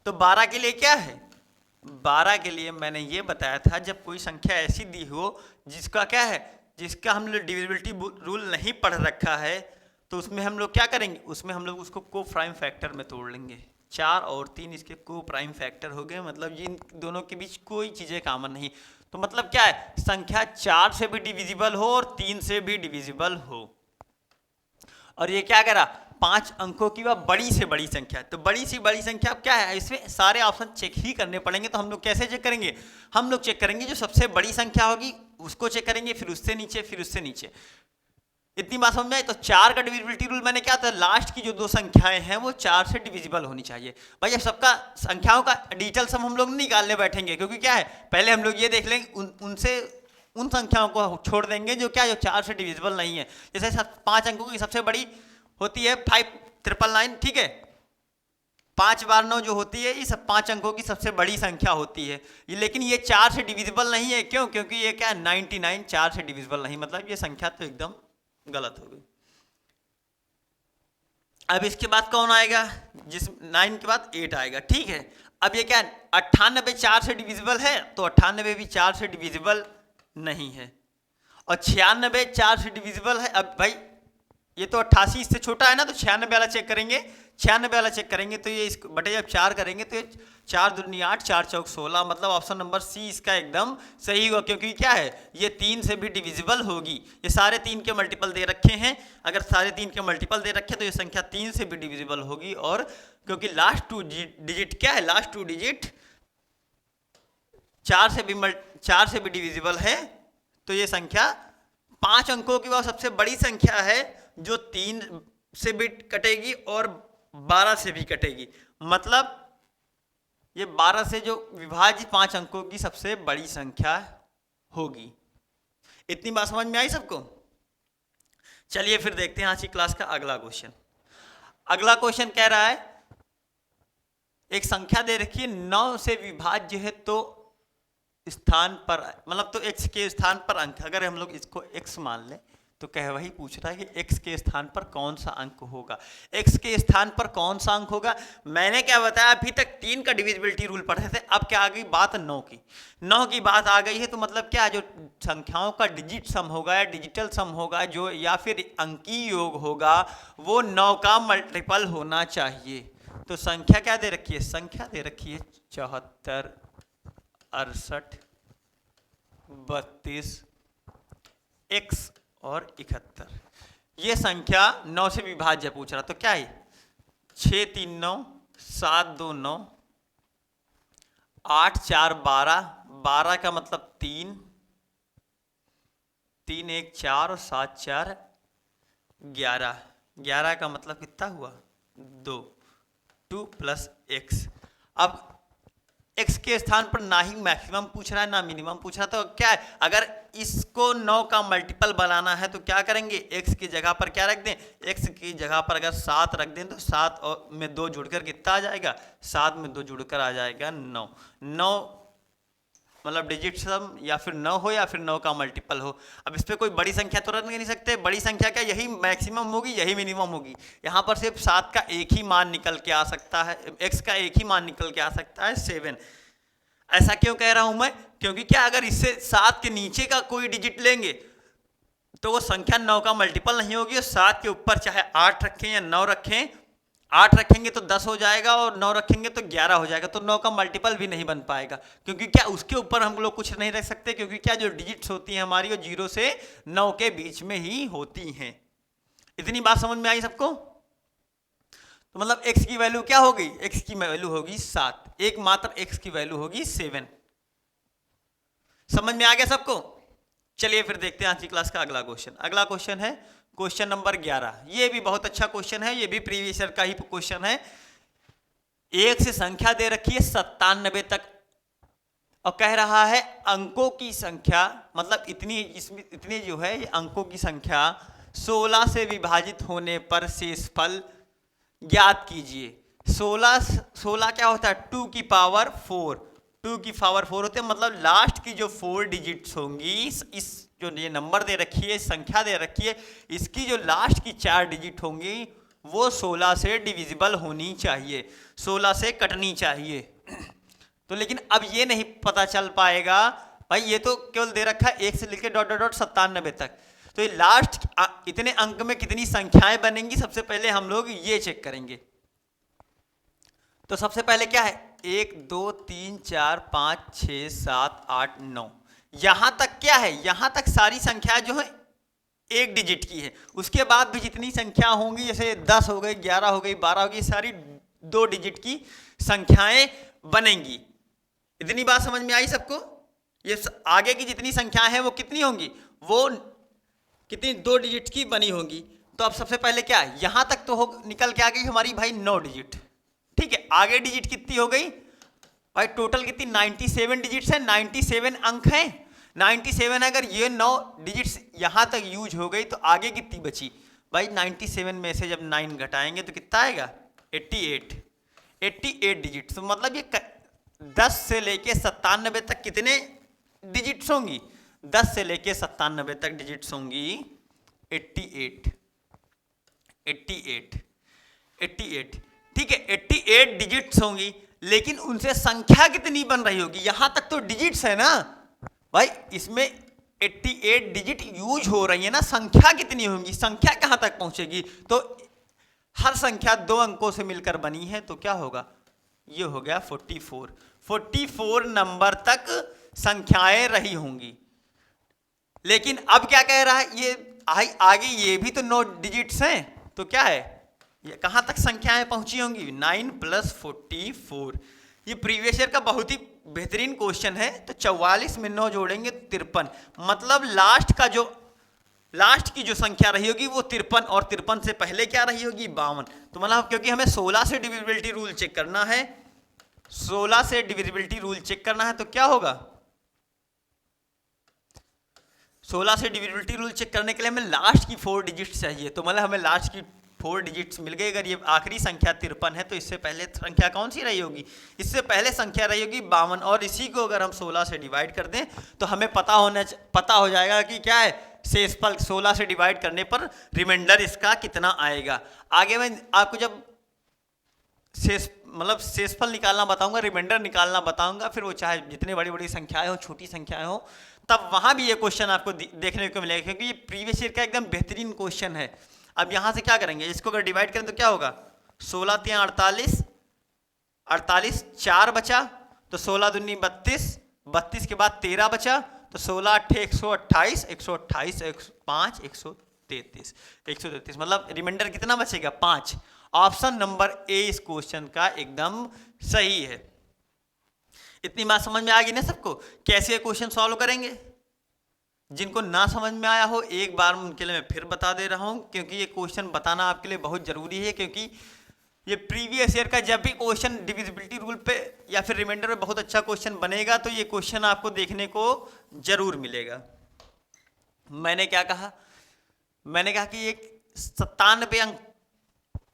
तो 12 के लिए क्या है, 12 के लिए मैंने ये बताया था जब कोई संख्या ऐसी दी हो जिसका क्या है, जिसका हम लोग डिविजिबिलिटी रूल नहीं पढ़ रखा है, तो उसमें हम लोग क्या करेंगे, उसमें हम लोग उसको को प्राइम फैक्टर में तोड़ लेंगे। 4 और 3 इसके को प्राइम फैक्टर हो गए, मतलब इन दोनों के बीच कोई चीज़ें कॉमन नहीं। तो मतलब क्या है, संख्या 4 से भी डिविजिबल हो और 3 से भी डिविजिबल हो। और ये क्या करा, 5 अंकों की वह बड़ी से बड़ी संख्या। तो बड़ी सी बड़ी संख्या अब क्या है, इसमें सारे ऑप्शन चेक ही करने पड़ेंगे। तो हम लोग कैसे चेक करेंगे, हम लोग चेक करेंगे जो सबसे बड़ी संख्या होगी उसको चेक करेंगे, फिर उससे नीचे, फिर उससे नीचे। इतनी बात समझ में आई? तो 4 का डिविजिबिलिटी रूल मैंने क्या था, लास्ट की जो 2 संख्याएं हैं वो 4 से डिविजिबल होनी चाहिए। भाई अब सबका संख्याओं का डिजिटल सम हम लोग निकालने बैठेंगे, क्योंकि क्या है पहले हम लोग ये देख लेंगे उनसे उन संख्याओं को छोड़ देंगे जो क्या, जो 4 से डिविजिबल नहीं है। जैसे 5 अंकों की सबसे बड़ी होती है 5999, ठीक है, 5 बार 9 जो होती है ये सब 5 अंकों की सबसे बड़ी संख्या होती है। लेकिन ये 4 से डिविजिबल नहीं है, क्यों, क्योंकि ये क्या है 99 4 से डिविजिबल नहीं, मतलब ये संख्या तो एकदम गलत हो गई। अब इसके बाद कौन आएगा, जिस 9 के बाद 8 आएगा, ठीक है। अब ये क्या 98 4 से डिविजिबल है, तो 98 भी 4 से डिविजिबल नहीं है, और 96 4 से डिविजिबल है। अब भाई ये तो 88 इससे छोटा है ना, तो 96 वाला चेक करेंगे, 96 वाला चेक करेंगे तो ये इसको बटे जब 4 करेंगे तो ये 4 दूनी 8, 4 चौक 16, मतलब ऑप्शन नंबर सी इसका एकदम सही हुआ, क्योंकि क्या है ये 3 से भी डिविजिबल होगी। ये सारे 3 के मल्टीपल दे रखे हैं, अगर सारे 3 के मल्टीपल दे रखे तो ये संख्या 3 से भी डिविजिबल होगी। और क्योंकि लास्ट 2 डिजिट क्या है, लास्ट 2 डिजिट 4 से भी डिविजिबल है, तो ये संख्या 5 अंकों की वह सबसे बड़ी संख्या है जो 3 से भी कटेगी और 12 से भी कटेगी। मतलब ये 12 से जो विभाज्य 5 अंकों की सबसे बड़ी संख्या होगी। इतनी बात समझ में आई सबको? चलिए फिर देखते हैं आज की क्लास का अगला क्वेश्चन। अगला क्वेश्चन कह रहा है एक संख्या दे रखी है 9 से विभाज्य है, तो स्थान पर मतलब तो x के स्थान पर अंक, अगर हम लोग इसको x मान लें तो कह वही पूछ रहा है कि x के स्थान पर कौन सा अंक होगा। x के स्थान पर कौन सा अंक होगा, मैंने क्या बताया, अभी तक 3 का डिविजिबिलिटी रूल पढ़े थे, अब क्या आ गई बात 9 की। 9 की बात आ गई है, तो मतलब क्या, जो संख्याओं का डिजिट सम होगा या डिजिटल सम होगा जो, या फिर अंकीय योग होगा, वो 9 का मल्टीपल होना चाहिए। तो संख्या क्या दे रखी है, संख्या दे रखी है 74 68 32 x और 71। ये संख्या 9 से विभाज्य पूछ रहा, तो क्या है 6 3 9 7 2 9 8 4 12, 12 का मतलब 3 3 1 4 और 7 4 11, 11 का मतलब कितना हुआ 2, 2 प्लस x। अब x के स्थान पर ना ही मैक्सिमम पूछ रहा है ना मिनिमम पूछ रहा है, तो क्या है, अगर इसको 9 का मल्टीपल बनाना है तो क्या करेंगे, x की जगह पर क्या रख दें, x की जगह पर अगर 7 रख दें तो 7 और में 2 जुड़कर कितना आ जाएगा, 7 में 2 जुड़कर आ जाएगा 9। 9 मतलब डिजिट सम या फिर 9 हो या फिर 9 का मल्टीपल हो। अब इस पर कोई बड़ी संख्या तो रख नहीं सकते, बड़ी संख्या क्या यही मैक्सिमम होगी यही मिनिमम होगी। यहाँ पर सिर्फ 7 का एक ही मान निकल के आ सकता है, x का एक ही मान निकल के आ सकता है 7। ऐसा क्यों कह रहा हूं मैं, क्योंकि क्या अगर इससे 7 के नीचे का कोई डिजिट लेंगे तो वो संख्या 9 का मल्टीपल नहीं होगी, और 7 के ऊपर चाहे 8 रखें या 9 रखें 8 रखेंगे तो 10 हो जाएगा और 9 रखेंगे तो 11 हो जाएगा, तो 9 का मल्टीपल भी नहीं बन पाएगा, क्योंकि क्या उसके ऊपर हम लोग कुछ नहीं रख सकते, क्योंकि क्या जो डिजिट्स होती हैं हमारी वो 0 से 9 के बीच में ही होती हैं। इतनी बात समझ में आई सबको? तो मतलब x की वैल्यू क्या होगी, x की वैल्यू होगी 7, एकमात्र x की वैल्यू होगी 7। समझ में आ गया सबको? चलिए फिर देखते हैं आज की क्लास का अगला क्वेश्चन। अगला क्वेश्चन है क्वेश्चन नंबर 11। ये भी बहुत अच्छा क्वेश्चन है, ये भी प्रीवियस ईयर का ही क्वेश्चन है। एक से संख्या दे रखी है 97 तक और कह रहा है अंकों की संख्या, मतलब इतनी जो है ये अंकों की संख्या 16 से विभाजित होने पर शेषफल ज्ञात कीजिए। 16 क्या होता है, 2 की पावर 4, 2 की पावर 4 होते हैं, मतलब लास्ट की जो 4 डिजिट्स होंगी, इस जो ये नंबर दे रखी है, संख्या दे रखी है, इसकी जो लास्ट की 4 डिजिट होंगी वो 16 से डिविजिबल होनी चाहिए, 16 से कटनी चाहिए। तो लेकिन अब ये नहीं पता चल पाएगा भाई, ये तो केवल दे रखा है 1 से लेकर डॉट डॉट डॉट 97 तक, तो ये लास्ट इतने अंक में कितनी संख्याएं बनेंगी, सबसे पहले हम लोग ये चेक करेंगे। तो सबसे पहले क्या है, 1 2 3 4 5 6 7 8 9, यहां तक क्या है, यहां तक सारी संख्याएं जो है 1 डिजिट की है। उसके बाद भी जितनी संख्या होंगी, जैसे 10 हो गई, 11 हो गई, 12 हो गई, सारी 2 डिजिट की संख्याएं बनेंगी। इतनी बात समझ में आई सबको? ये आगे की जितनी संख्याएं हैं वो कितनी होंगी, वो कितनी 2 डिजिट की बनी होंगी। तो अब सबसे पहले क्या है, यहां तक तो हो निकल के आ गई हमारी भाई 9 डिजिट, ठीक है। आगे डिजिट कितनी हो गई भाई, टोटल कितनी 97 डिजिट्स है, 97 अंक हैं, 97। अगर ये 9 डिजिट्स यहां तक यूज हो गई तो आगे कितनी बची भाई, 97 में से जब 9 घटाएंगे तो कितना आएगा, 88 डिजिट। तो मतलब ये 10 से लेके 97 तक कितने डिजिट्स होंगी, 10 से लेके 97 तक डिजिट्स होंगी 88, ठीक है, 88 डिजिट्स होंगी। लेकिन उनसे संख्या कितनी बन रही होगी, यहां तक तो डिजिट्स है ना भाई, इसमें 88 डिजिट यूज हो रही है ना, संख्या कितनी होंगी, संख्या कहां तक पहुंचेगी, तो हर संख्या 2 अंकों से मिलकर बनी है, तो क्या होगा, ये हो गया 44 नंबर तक संख्याएं रही होंगी। लेकिन अब क्या कह रहा है, ये आगे ये भी तो 9 डिजिट्स हैं, तो क्या है, ये कहां तक संख्याएं पहुंची होंगी, 9 + 44। ये प्रीवियस ईयर का बहुत ही बेहतरीन क्वेश्चन है। तो 44 में 9 जोड़ेंगे 53, मतलब लास्ट की जो संख्या रही होगी वो 53, और 53 से पहले क्या रही होगी, 52। तो मतलब क्योंकि हमें 16 से डिविजिबिलिटी रूल चेक करना है, 16 से डिविजिबिलिटी रूल चेक करना है, तो क्या होगा, 16 से डिविजिबिलिटी रूल चेक करने के लिए हमें लास्ट की 4 डिजिट्स चाहिए। तो मतलब हमें लास्ट की 4 डिजिट्स मिल गई। अगर ये आखिरी संख्या 53 है तो इससे पहले संख्या कौन सी रही होगी, इससे पहले संख्या रही होगी 52, और इसी को अगर हम 16 से डिवाइड कर दें तो हमें पता हो जाएगा कि क्या है, शेषफल 16 से डिवाइड करने पर रिमाइंडर इसका कितना आएगा। आगे मैं आपको जब शेषफल निकालना बताऊंगा, रिमाइंडर निकालना बताऊंगा, फिर वो चाहे जितने बड़ी बड़ी संख्याएं हो, छोटी संख्याएं हो, तब वहां भी ये क्वेश्चन आपको देखने को मिलेगा, क्योंकि ये प्रीवियस ईयर का एकदम बेहतरीन क्वेश्चन है। अब यहां से क्या करेंगे, इसको अगर डिवाइड करें तो क्या होगा, 16 × 48, 48 4 बचा, तो 16 दूनी 32, 32 के बाद 13 बचा, तो 16 8 128, 128 5 133, मतलब रिमाइंडर कितना बचेगा, 5। ऑप्शन नंबर ए इस क्वेश्चन का एकदम सही है। इतनी बात समझ में आ गई ना सबको, कैसे क्वेश्चन सॉल्व करेंगे। जिनको ना समझ में आया हो एक बार उनके लिए मैं फिर बता दे रहा हूं, क्योंकि ये क्वेश्चन बताना आपके लिए बहुत जरूरी है, क्योंकि ये प्रीवियस ईयर का जब भी क्वेश्चन डिविजिबिलिटी रूल पे या फिर रिमाइंडर पे बहुत अच्छा क्वेश्चन बनेगा तो ये क्वेश्चन आपको देखने को जरूर मिलेगा। मैंने क्या कहा, मैंने कहा कि एक 97 अंक,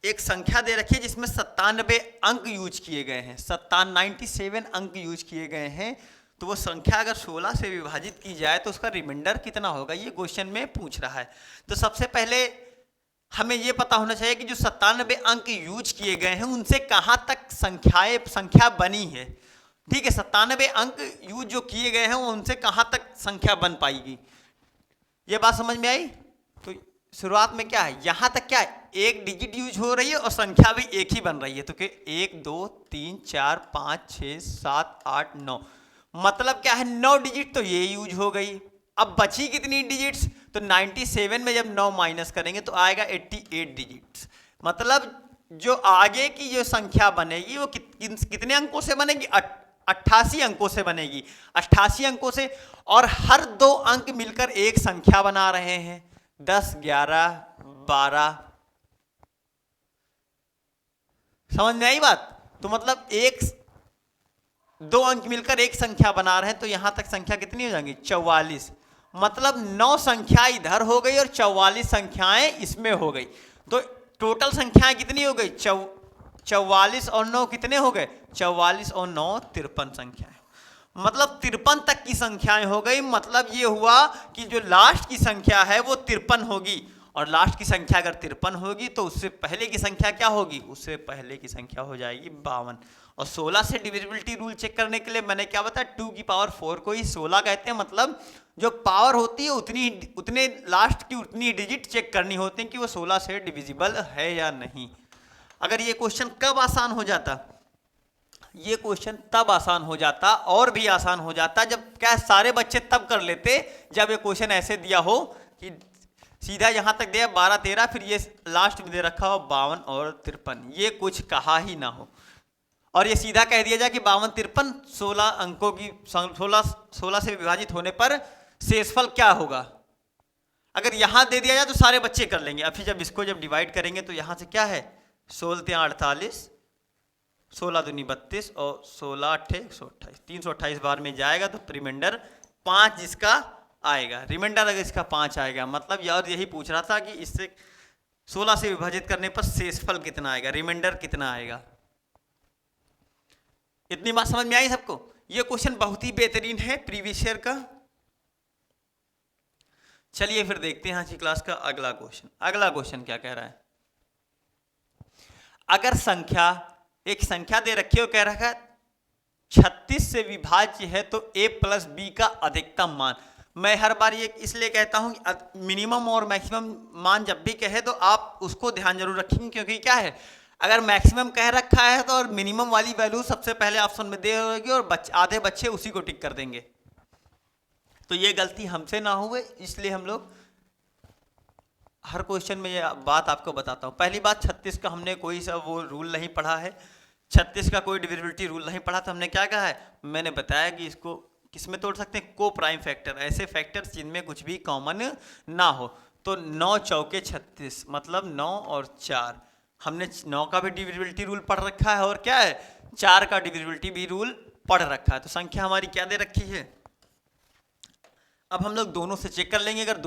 एक संख्या दे रखी है जिसमें 97 अंक यूज किए गए हैं, 97 अंक यूज किए गए हैं, तो वो संख्या अगर 16 से विभाजित की जाए तो उसका रिमाइंडर कितना होगा, ये क्वेश्चन में पूछ रहा है। तो सबसे पहले हमें ये पता होना चाहिए कि जो 97 अंक यूज किए गए हैं उनसे कहाँ तक संख्या बनी है, ठीक है। 97 अंक यूज जो किए गए हैं उनसे कहाँ तक संख्या बन पाएगी, ये बात समझ में आई। तो शुरुआत में क्या है, यहां तक क्या है, एक डिजिट यूज हो रही है और संख्या भी एक ही बन रही है। तो कि 1 2 3 4 5 6 7 8 9, मतलब क्या है 9 डिजिट तो ये यूज हो गई। अब बची कितनी डिजिट्स, तो 97 में जब 9 माइनस करेंगे तो आएगा 88 डिजिट्स। मतलब जो आगे की जो संख्या बनेगी वो कितने अंकों से बनेगी, 88 अंकों से बनेगी, 88 अंकों से। और हर 2 अंक मिलकर एक संख्या बना रहे हैं, 10 11 12। समझ में आई बात। तो मतलब 2 अंक मिलकर एक संख्या बना रहे हैं, तो यहां तक संख्या कितनी हो जाएंगी, 44। मतलब 9 संख्या इधर हो गई और 44 संख्याएं इसमें हो गई। तो टोटल संख्याएं कितनी हो गई, 44 और 9 कितने हो गए, 44 और 9 53 संख्याएं। मतलब 53 तक की संख्याएं हो गई। मतलब ये हुआ कि जो लास्ट की संख्या है वो 53 होगी, और लास्ट की संख्या अगर 53 होगी तो उससे पहले की संख्या क्या होगी, उससे पहले की संख्या हो जाएगी 52। और 16 से डिविजिबिलिटी रूल चेक करने के लिए मैंने क्या बताया, 2 की पावर 4 को ही 16 कहते हैं। मतलब जो पावर होती है उतने लास्ट की उतनी डिजिट चेक करनी होती है कि वो 16 से डिविजिबल है या नहीं। अगर ये क्वेश्चन कब आसान हो जाता, ये क्वेश्चन तब आसान हो जाता, और भी आसान हो जाता जब क्या सारे बच्चे तब कर लेते जब ये क्वेश्चन ऐसे दिया हो कि सीधा यहां तक दिया 12 13, फिर ये लास्ट में दे रखा हो 52 और 53, ये कुछ कहा ही ना हो, और ये सीधा कह दिया जाए कि 52 53 16 अंकों की 16 से विभाजित होने पर शेषफल क्या होगा। अगर यहां दे दिया जाए तो सारे बच्चे कर लेंगे। अब फिर जब डिवाइड करेंगे तो यहां से क्या है, 16 48, 16 दूनी 32 और 16 8 128, 328 बार में जाएगा तो रिमाइंडर 5 जिसका आएगा। रिमाइंडर अगर इसका 5 आएगा, मतलब यार यही पूछ रहा था कि इससे 16 से विभाजित करने पर शेषफल कितना आएगा, रिमाइंडर कितना आएगा। इतनी बात समझ में आई सबको। ये क्वेश्चन बहुत ही बेहतरीन है प्रीवियस ईयर का। चलिए फिर देखते हैं आज की क्लास का अगला क्वेश्चन। अगला क्वेश्चन क्या कह रहा है, अगर एक संख्या दे रखी है, कह रखा है 36 से विभाज्य है तो a प्लस बी का अधिकतम मान। मैं हर बार ये इसलिए कहता हूं कि मिनिमम और मैक्सिमम मान जब भी कहे तो आप उसको ध्यान जरूर रखेंगे, क्योंकि क्या है, अगर मैक्सिमम कह रखा है तो और मिनिमम वाली वैल्यू सबसे पहले ऑप्शन में दे होगी और आधे बच्चे उसी को टिक कर देंगे। तो ये गलती हमसे ना हुए, इसलिए हम लोग हर क्वेश्चन में ये बात आपको बताता हूँ। पहली बात, 36 का हमने कोई सा वो रूल नहीं पढ़ा है, 36 का कोई डिविजिबिलिटी रूल नहीं पढ़ा। तो हमने क्या कहा है, मैंने बताया कि इसको किसमें तोड़ सकते हैं, को प्राइम फैक्टर, ऐसे फैक्टर्स जिनमें कुछ भी कॉमन ना हो। तो 9 चौके 36, मतलब 9 और 4, हमने 9 का भी डिविजिबिलिटी रूल पढ़ रखा है और क्या है 4 का डिविजिबिलिटी भी रूल पढ़ रखा है। तो संख्या हमारी क्या दे रखी है, अब हम लोग दोनों से चेक कर लेंगे। अगर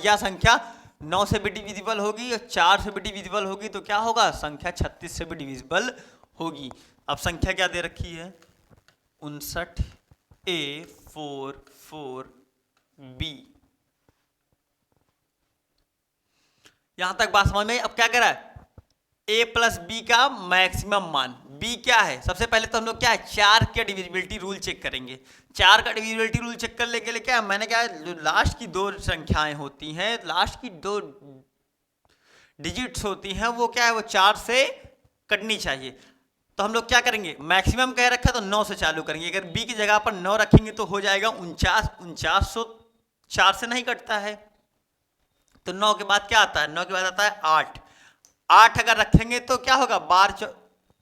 या संख्या 9 से भी डिविजिबल होगी और 4 से भी डिविजिबल होगी तो क्या होगा, संख्या 36 से भी डिविजिबल होगी। अब संख्या क्या दे रखी है, 59A44B। यहां तक बात समझ में। अब क्या कर रहा है, a प्लस बी का मैक्सिमम मान, b क्या है, सबसे पहले तो हम लोग क्या है 4 के डिविजिबिलिटी रूल चेक करेंगे। 4 का डिविजिबिलिटी रूल चेक करने के लिए क्या है, मैंने क्या है, जो लास्ट की 2 संख्याएं होती हैं, लास्ट की 2 डिजिट्स होती हैं, वो क्या है, वो 4 से कटनी चाहिए। तो हम लोग क्या करेंगे, मैक्सिमम कह रखा है तो 9 से चालू करेंगे। अगर b की जगह पर 9 रखेंगे तो हो जाएगा 49, 4 से नहीं कटता है। तो 9 के बाद क्या आता है, 9 के बाद आता है 8 अगर रखेंगे तो क्या होगा,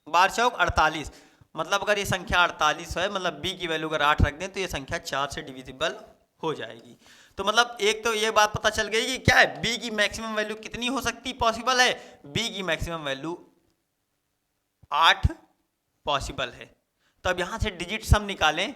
12 चौक 48, मतलब अगर ये संख्या 48 है, मतलब b की वैल्यू अगर 8 रख दें तो ये संख्या 4 से डिविजिबल हो जाएगी। तो मतलब एक तो ये बात पता चल गई कि क्या है, b की मैक्सिमम वैल्यू कितनी हो सकती पॉसिबल है, b की मैक्सिमम वैल्यू 8 पॉसिबल है। तो अब यहां से डिजिट सम निकालें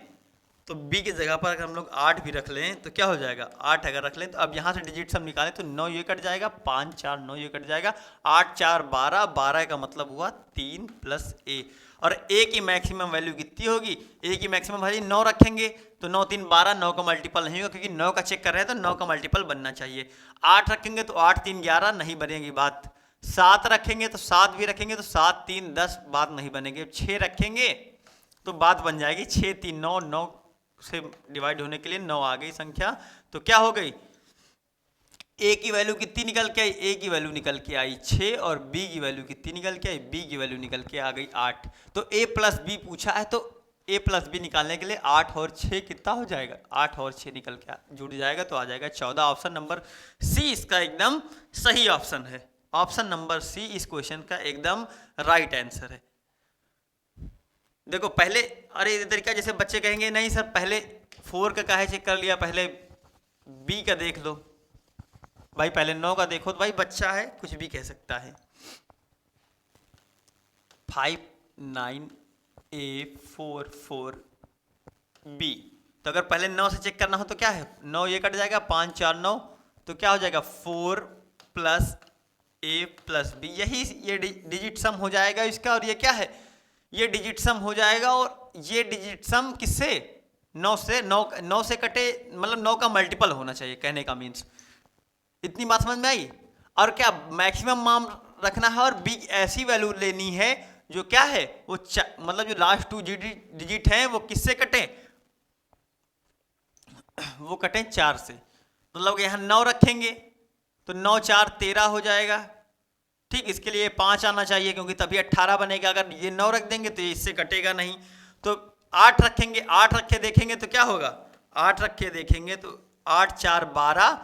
तो b की जगह पर अगर हम लोग 8 भी रख लें तो क्या हो जाएगा, 8 अगर रख लें तो अब यहाँ से डिजिट सम निकालें तो 9 ये कट जाएगा, 5 4 9 ये कट जाएगा, 8 4 12, 12 का मतलब हुआ 3 प्लस a। और a की मैक्सिमम वैल्यू कितनी होगी, a की मैक्सिमम वैल्यू 9 रखेंगे तो 9 3 12, 9 का मल्टीपल नहीं होगा क्योंकि 9 का चेक कर रहे हैं तो 9 का मल्टीपल बनना चाहिए। 8 रखेंगे तो 8 3 11, नहीं बनेगी बात। 7 रखेंगे तो 7 भी रखेंगे तो 7 3 10, बात नहीं बनेगी। 6 रखेंगे तो बात बन जाएगी, 6 3 9, 9 से डिवाइड होने के लिए 9 आ गई संख्या, तो क्या हो गई ए की वैल्यू कितनी निकल के आई, ए की वैल्यू निकल के आई 6 और बी की वैल्यू कितनी निकल के आई, बी की वैल्यू निकल के आ गई 8। तो ए प्लस बी पूछा है तो ए प्लस बी निकालने के लिए 8 और 6 कितना हो जाएगा, 8 और 6 निकल के जुड़ जाएगा तो आ जाएगा 14। ऑप्शन नंबर सी इसका एकदम सही ऑप्शन है। ऑप्शन नंबर सी इस क्वेश्चन का एकदम राइट आंसर है। देखो पहले, अरे ये तरीका जैसे बच्चे कहेंगे नहीं सर पहले 4 का काहे चेक कर लिया, पहले बी का देख लो। भाई पहले 9 का देखो, तो भाई बच्चा है कुछ भी कह सकता है। 5 9 A 4 4 B, तो अगर पहले 9 से चेक करना हो तो क्या है, 9 ये कट जाएगा, 5 4 9, तो क्या हो जाएगा 4 प्लस A प्लस B, यही ये डिजिट सम हो जाएगा इसका। और ये क्या है, ये डिजिट सम हो जाएगा। और ये डिजिट सम किससे, 9 से, 9 से कटे मतलब 9 का मल्टीपल होना चाहिए, कहने का मीन्स। इतनी बात समझ में आई। और क्या मैक्सिमम मान रखना है और बी ऐसी वैल्यू लेनी है जो क्या है वो मतलब जो लास्ट 2 डिजिट हैं वो किससे कटे, वो कटे 4 से। मतलब यहाँ 9 रखेंगे तो 9 4 13 हो जाएगा। ठीक, इसके लिए 5 आना चाहिए क्योंकि तभी 18 बनेगा। अगर ये 9 रख देंगे तो ये इससे कटेगा नहीं। तो 8 रखेंगे, 8 रखे देखेंगे तो क्या होगा, 8 रखे देखेंगे तो 8 4 12।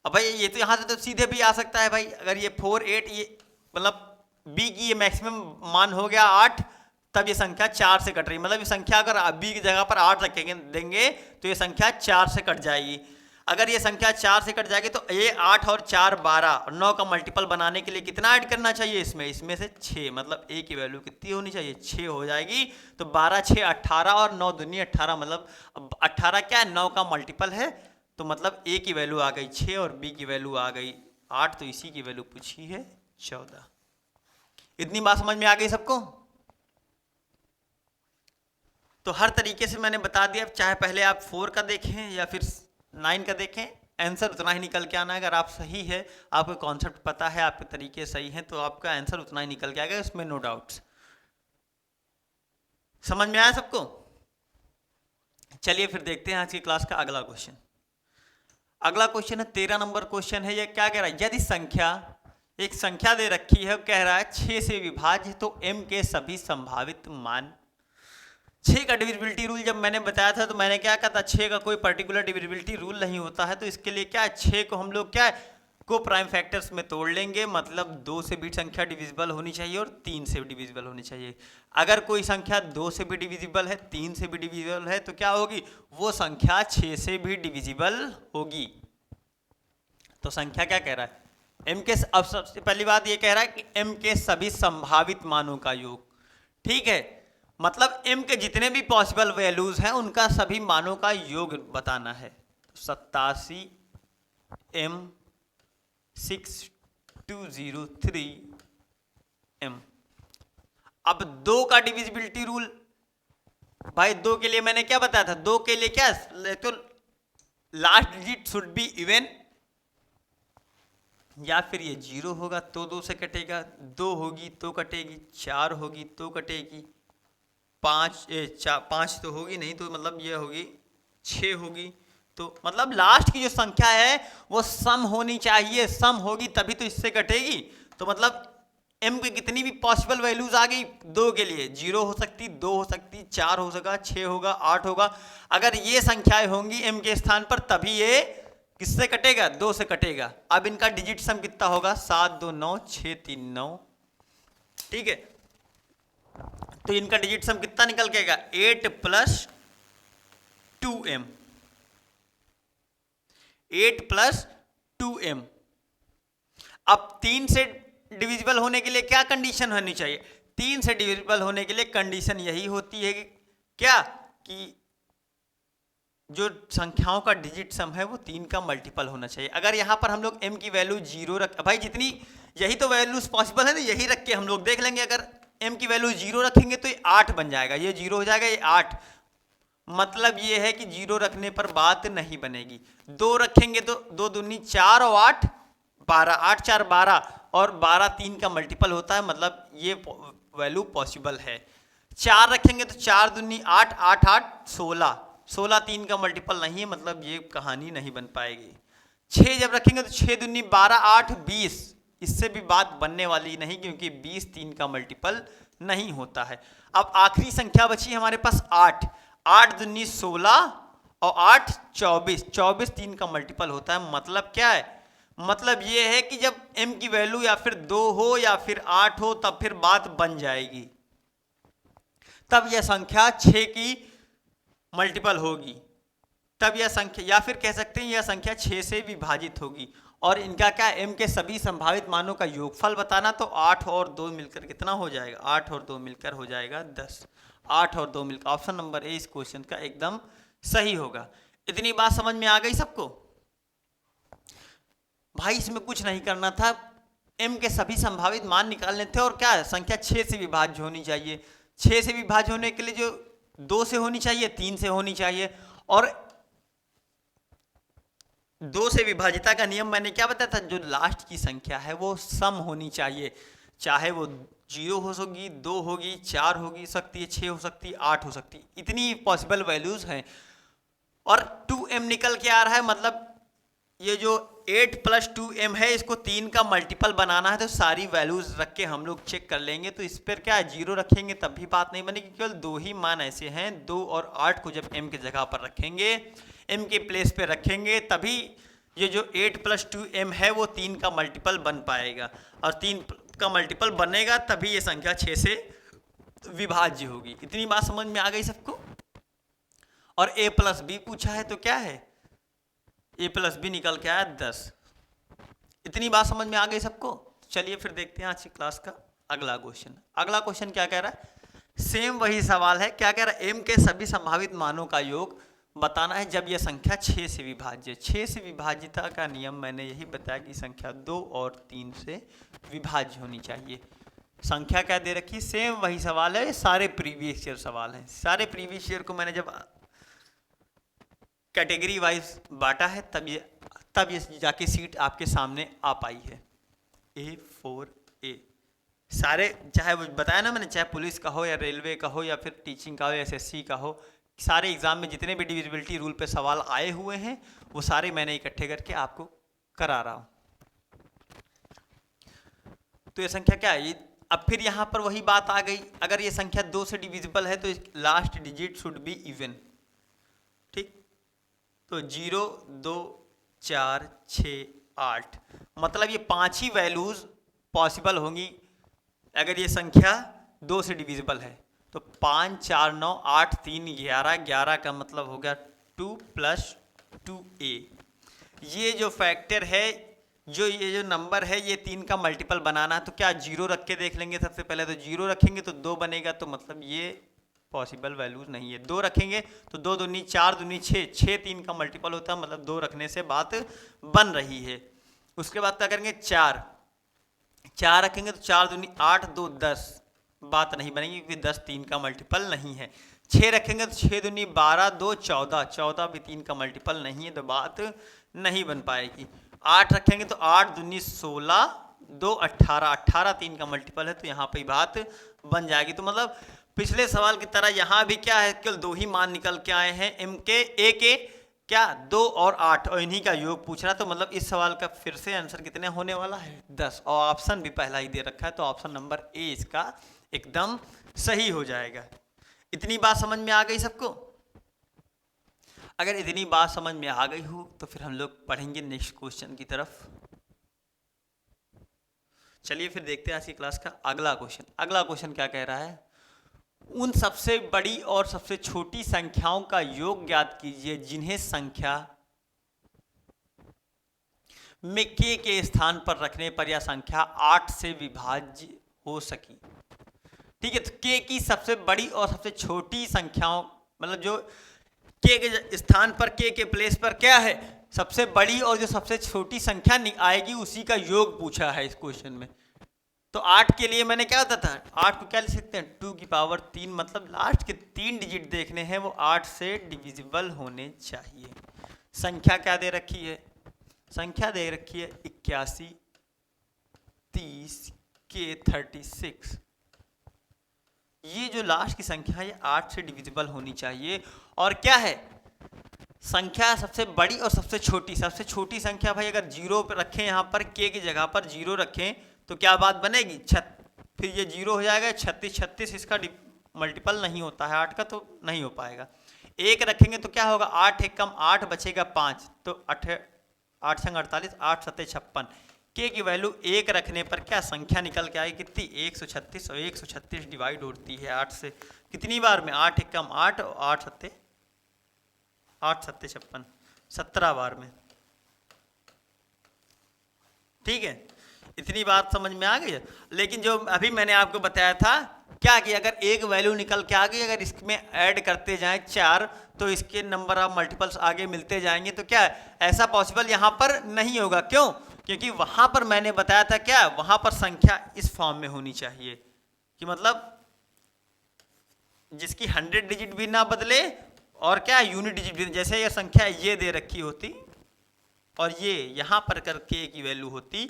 अब भाई ये तो यहाँ से तो सीधे भी आ सकता है भाई, अगर ये 4 8 ये मतलब बी की ये मैक्सिमम मान हो गया 8, तब ये संख्या 4 से कट रही, मतलब ये संख्या अगर बी की जगह पर 8 रखेंगे देंगे तो ये संख्या 4 से कट जाएगी। अगर ये संख्या 4 से कट जाएगी तो ये 8 और 4 12 और 9 का मल्टीपल बनाने के लिए कितना ऐड करना चाहिए इसमें से 6, मतलब ए की वैल्यू कितनी होनी चाहिए, 6 हो जाएगी। तो 12 6 18 और 9 दूनी 18, मतलब 18 क्या है 9 का मल्टीपल है, तो मतलब ए की वैल्यू आ गई 6 और बी की वैल्यू आ गई 8, तो इसी की वैल्यू पूछी है 14। इतनी बात समझ में आ गई सबको। तो हर तरीके से मैंने बता दिया, चाहे पहले आप 4 का देखें या फिर 9 का देखें, आंसर उतना ही निकल के आना है। अगर आप सही है, आपको कॉन्सेप्ट पता है, आपके तरीके सही हैं, तो आपका आंसर उतना ही निकल के आएगा, इसमें नो डाउट्स। समझ में आया सबको। चलिए फिर देखते हैं आज की क्लास का अगला क्वेश्चन। अगला क्वेश्चन है 13 नंबर क्वेश्चन है। ये क्या कह रहा है, यदि संख्या, एक संख्या दे रखी है, कह रहा है 6 से विभाज्य तो m के सभी संभावित मान। 6 का डिविजिबिलिटी रूल जब मैंने बताया था तो मैंने क्या कहा था, 6 का कोई पर्टिकुलर डिविजिबिलिटी रूल नहीं होता है। तो इसके लिए क्या है, 6 को हम लोग क्या है को प्राइम फैक्टर्स में तोड़ लेंगे, मतलब 2 से भी संख्या डिविजिबल होनी चाहिए और 3 से भी डिविजिबल होनी चाहिए। अगर कोई संख्या 2 से भी डिविजिबल है, 3 से भी डिविजिबल है, तो क्या होगी, वो संख्या 6 से भी डिविजिबल होगी। तो संख्या क्या कह रहा है, m के, अब सबसे पहली बात ये कह रहा है कि m के सभी संभावित मानों का योग। ठीक है, मतलब m के जितने भी पॉसिबल वैल्यूज हैं उनका सभी मानों का योग बताना है। 87 m 6203 m। अब 2 का डिविजिबिलिटी रूल, भाई 2 के लिए मैंने क्या बताया था, 2 के लिए क्या, तो last digit should be even, या फिर ये 0 होगा तो 2 से कटेगा, 2 होगी तो कटेगी, 4 होगी तो कटेगी, 5 तो होगी नहीं, तो मतलब ये होगी 6 होगी। तो मतलब लास्ट की जो संख्या है वो सम होनी चाहिए, सम होगी तभी तो इससे कटेगी। तो मतलब m की कितनी भी पॉसिबल वैल्यूज आ गई 2 के लिए, 0 हो सकती, 2 हो सकती, 4 हो सका, 6 होगा, 8 होगा। अगर ये संख्याएं होंगी m के स्थान पर तभी ये किससे कटेगा, 2 से कटेगा। अब इनका डिजिट सम कितना होगा, 7 2 9 6 3 9। ठीक है, तो इनका डिजिट सम कितना निकल के आएगा, 8 प्लस 2m, 8 प्लस 2m। अब 3 से डिविजिबल होने के लिए क्या कंडीशन होनी चाहिए, 3 से डिविजिबल होने के लिए कंडीशन यही होती है कि क्या, कि जो संख्याओं का डिजिट सम है वो 3 का मल्टीपल होना चाहिए। अगर यहाँ पर हम लोग m की वैल्यू 0 रख, भाई जितनी यही तो वैल्यूज पॉसिबल है ना, यही रख के हम लोग देख लेंगे। अगर m की वैल्यू 0 रखेंगे तो ये 8 बन जाएगा, ये 0 हो जाएगा, ये 8। मतलब ये है कि 0 रखने पर बात नहीं बनेगी। 2 रखेंगे तो 2 दूनी 4 और 8 12, 8 4 12 और 12 3 का मल्टीपल होता है, मतलब ये वैल्यू पॉसिबल है। 4 रखेंगे तो 4 दूनी 8, 8 8 16, 16 3 का मल्टीपल नहीं है, मतलब ये कहानी नहीं बन पाएगी। 6 जब रखेंगे तो 6 दूनी 12, 8 20, इससे भी बात बनने वाली नहीं क्योंकि 20 3 का मल्टीपल नहीं होता है। अब आखिरी संख्या बची हमारे पास 8, 8 दूनी 16 और 8 24, 24 3 का मल्टीपल होता है। मतलब क्या है, मतलब ये है कि जब m की वैल्यू या फिर 2 हो या फिर 8 हो तब फिर बात बन जाएगी, तब यह संख्या 6 की मल्टीपल होगी, तब यह संख्या, या फिर कह सकते हैं यह संख्या 6 से विभाजित होगी। और इनका क्या, m के सभी संभावित मानों का योगफल बताना, तो 8 और 2 मिलकर कितना हो जाएगा, 8 और 2 मिलकर हो जाएगा 10, 8 और 2 मिलकर, ऑप्शन नंबर ए इस क्वेश्चन का एकदम सही होगा। इतनी बात समझ में आ गई सबको? भाई इसमें कुछ नहीं करना था, m के सभी संभावित मान निकालने थे और क्या संख्या 6 से विभाज्य होनी चाहिए। 6 से विभाज्य होने के लिए जो 2 से होनी चाहिए, 3 से होनी चाहिए, और 2 से विभाजिता का नियम मैंने क्या बताया था, जो लास्ट की संख्या है वो सम होनी चाहिए, चाहे वो 0 हो सकती, 2 होगी, 4 होगी सकती है, 6 हो सकती है, 8 हो सकती है, इतनी पॉसिबल वैल्यूज हैं। और 2m निकल के आ रहा है, मतलब ये जो 8 + 2m है इसको 3 का मल्टीपल बनाना है, तो सारी वैल्यूज रख के हम लोग चेक कर लेंगे। तो इस पर क्या है, 0 रखेंगे तब भी बात नहीं बनेगी, केवल 2 ही मान ऐसे हैं, 2 और 8 को जब m की जगह पर रखेंगे, m के प्लेस पे रखेंगे, तभी ये जो 8 + 2m है वो 3 का मल्टीपल बन पाएगा, और 3 का मल्टीपल बनेगा तभी ये संख्या 6 से विभाज्य होगी। इतनी बात समझ में आ गई सबको? और a + b पूछा है तो क्या है, a + b निकल के आया 10। इतनी बात समझ में आ गई सबको? चलिए फिर देखते हैं आज की क्लास का अगला क्वेश्चन। अगला क्वेश्चन क्या कह रहा है, सेम वही सवाल है, क्या कह रहा है, m के सभी संभावित मानों का योग बताना है जब यह संख्या 6 से विभाज्य। 6 से विभाज्यता का नियम मैंने यही बताया कि संख्या 2 और 3 से विभाज्य होनी चाहिए। संख्या क्या दे रखी, सेम वही सवाल है, सारे प्रीवियस ईयर सवाल हैं। सारे प्रीवियस ईयर को मैंने जब कैटेगरी वाइज बांटा है तब ये जाके सीट आपके सामने आ पाई है। A4A सारे, चाहे वो बताया ना मैंने, चाहे पुलिस का हो या रेलवे का हो या फिर टीचिंग का हो या SSC का हो, सारे एग्जाम में जितने भी डिविजिबिलिटी रूल पे सवाल आए हुए हैं वो सारे मैंने इकट्ठे करके आपको करा रहा हूँ। तो ये संख्या क्या है, अब फिर यहाँ पर वही बात आ गई, अगर ये संख्या 2 से डिविजिबल है तो last digit should be even, ठीक। तो 0, 2, 4, 6, 8, मतलब ये 5 ही वैल्यूज पॉसिबल होंगी अगर ये संख्या 2 से डिविजिबल है। तो 5, 4, 9, 8, 3, 11, 11 का मतलब हो गया 2 + 2a। ये जो फैक्टर है, ये जो नंबर है, ये 3 का मल्टीपल बनाना है, तो क्या 0 रख के देख लेंगे सबसे पहले। तो 0 रखेंगे तो 2 बनेगा, तो मतलब ये पॉसिबल वैल्यूज नहीं है। 2 रखेंगे तो 2 दूनी 4, दूनी 6, 6 3 का मल्टीपल होता है, मतलब 2 रखने से बात बन रही है। उसके बाद क्या करेंगे, 4 रखेंगे तो 4 दूनी 8, 2 10, बात नहीं बनेगी क्योंकि 10 3 का मल्टीपल नहीं है। 6 रखेंगे तो 6 दूनी 12, 2 14, 14 भी 3 का मल्टीपल नहीं है, तो बात नहीं बन पाएगी। 8 रखेंगे तो 8 दूनी 16, 2 18, 18 3 का मल्टीपल है, तो यहाँ पे बात बन जाएगी। तो मतलब पिछले सवाल की तरह यहाँ भी क्या है, केवल 2 ही मान निकल के आए हैं, m के a के क्या 2 और 8, और इन्हीं का योग पूछ रहा है। तो मतलब इस सवाल का फिर से आंसर कितने होने वाला है, 10, और ऑप्शन भी पहला ही दे रखा है, तो ऑप्शन नंबर ए इसका एकदम सही हो जाएगा। इतनी बात समझ में आ गई सबको? अगर इतनी बात समझ में आ गई हो तो फिर हम लोग पढ़ेंगे नेक्स्ट क्वेश्चन की तरफ। चलिए फिर देखते हैं आज की क्लास का अगला क्वेश्चन। अगला क्वेश्चन क्या कह रहा है, उन सबसे बड़ी और सबसे छोटी संख्याओं का योग ज्ञात कीजिए जिन्हें संख्या में k के स्थान पर रखने पर यह संख्या 8 से विभाज्य हो सकी। ठीक है, तो k की सबसे बड़ी और सबसे छोटी संख्याओं, मतलब जो k के स्थान पर, k के प्लेस पर क्या है, सबसे बड़ी और जो सबसे छोटी संख्या आएगी उसी का योग पूछा है इस क्वेश्चन में। तो 8 के लिए मैंने क्या होता था, 8 को क्या लिख सकते हैं, 2 की पावर 3, मतलब लास्ट के 3 डिजिट देखने हैं वो 8 से डिविजिबल होने चाहिए। संख्या क्या दे रखी है, संख्या दे रखी है 81, 30, के 36। ये जो लास्ट की संख्या है 8 से डिविजिबल होनी चाहिए। और क्या है, संख्या सबसे बड़ी और सबसे छोटी संख्या भाई अगर जीरो पे रखें, यहाँ पर के की जगह पर जीरो रखें तो क्या बात बनेगी, फिर ये जीरो हो जाएगा। 36 36 इसका मल्टीपल नहीं होता है 8 का, तो नहीं हो पाएगा। एक रखेंगे तो क्या होगा, 8 एक कम 8 बचेगा 5, तो 8 संग 48, 8 सत्ते 56। के की वैल्यू एक रखने पर क्या संख्या निकल के आएगी कितनी, 136, और 136 डिवाइड होती है 8 से कितनी बार में, 8 एक कम 8 और 8 सत्ते 56, 17 बार में। ठीक है, इतनी बात समझ में आ गई है। लेकिन जो अभी मैंने आपको बताया था क्या कि अगर एक वैल्यू निकल के आ गई, अगर इसमें ऐड करते जाएं 4 तो इसके नंबर ऑफ मल्टीपल्स आगे मिलते जाएंगे, तो क्या ऐसा पॉसिबल यहाँ पर नहीं होगा। क्यों, क्योंकि वहां पर मैंने बताया था क्या, वहां पर संख्या इस फॉर्म में होनी चाहिए कि मतलब जिसकी 100 डिजिट भी ना बदले और क्या यूनिट डिजिट भी, जैसे ये संख्या ये दे रखी होती और ये यहाँ पर करके की वैल्यू होती,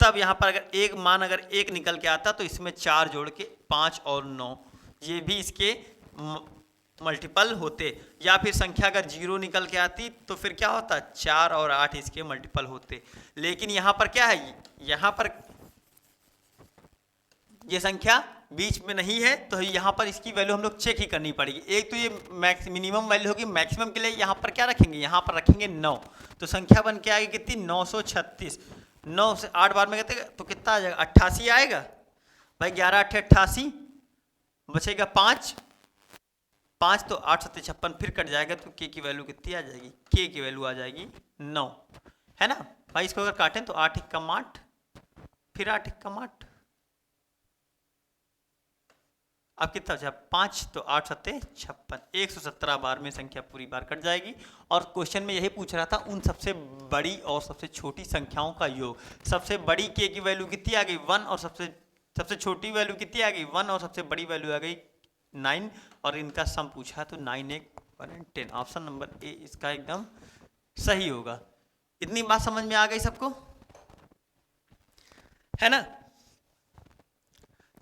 तब यहाँ पर अगर एक मान अगर एक निकल के आता तो इसमें 4 जोड़ के 5 और 9 ये भी इसके मल्टीपल होते, या फिर संख्या अगर 0 निकल के आती तो फिर क्या होता, 4 और 8 इसके मल्टीपल होते। लेकिन यहाँ पर क्या है, यहाँ पर ये संख्या बीच में नहीं है, तो यहाँ पर इसकी वैल्यू हम लोग चेक ही करनी पड़ेगी। एक तो ये मिनिमम वैल्यू होगी, मैक्सिमम के लिए यहाँ पर क्या रखेंगे, यहाँ पर रखेंगे 9, तो संख्या बन के आएगी कितनी, 936। 9 से 8 बार में कहते तो कितना आ जाएगा, 88 आएगा भाई। 11 8 88, बचेगा 5 5 तो 8 7 56, फिर कट जाएगा तो के की वैल्यू कितनी आ जाएगी, के की वैल्यू आ जाएगी 9, है ना भाई। इसको अगर काटें तो 8 एक कम 8, फिर 8 एक कम 8, अब कितना बचा 5, तो 8 सत्ते 56, 117 बार में संख्या पूरी बार कट जाएगी। और क्वेश्चन में यही पूछ रहा था उन सबसे बड़ी और सबसे छोटी संख्याओं का योग। सबसे बड़ी के की वैल्यू कितनी आ गई 1, और सबसे छोटी वैल्यू कितनी आ गई 1, और सबसे बड़ी वैल्यू आ गई 9, और इनका सम पूछा तो 9 1 1 and 10, ऑप्शन नंबर ए इसका एकदम सही होगा। इतनी बात समझ में आ गई सबको, है ना।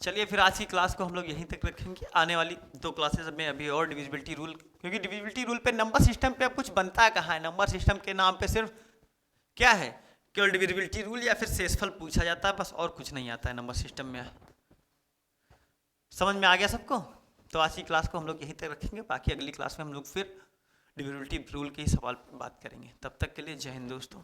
चलिए फिर आज की क्लास को हम लोग यहीं तक रखेंगे। आने वाली 2 क्लासेस में अभी और डिविजिबिलिटी रूल, क्योंकि डिविजिबिलिटी रूल पे नंबर सिस्टम पे अब कुछ बनता कहाँ है, नंबर सिस्टम के नाम पे सिर्फ क्या है, केवल डिविजिबिलिटी रूल या फिर शेषफल पूछा जाता है, बस और कुछ नहीं आता है नंबर सिस्टम में। समझ में आ गया सबको, तो आज की क्लास को हम लोग यहीं तक रखेंगे। बाकी अगली क्लास में हम लोग फिर डिविजिबिलिटी रूल के ही सवाल पर बात करेंगे। तब तक के लिए जय हिंद दोस्तों।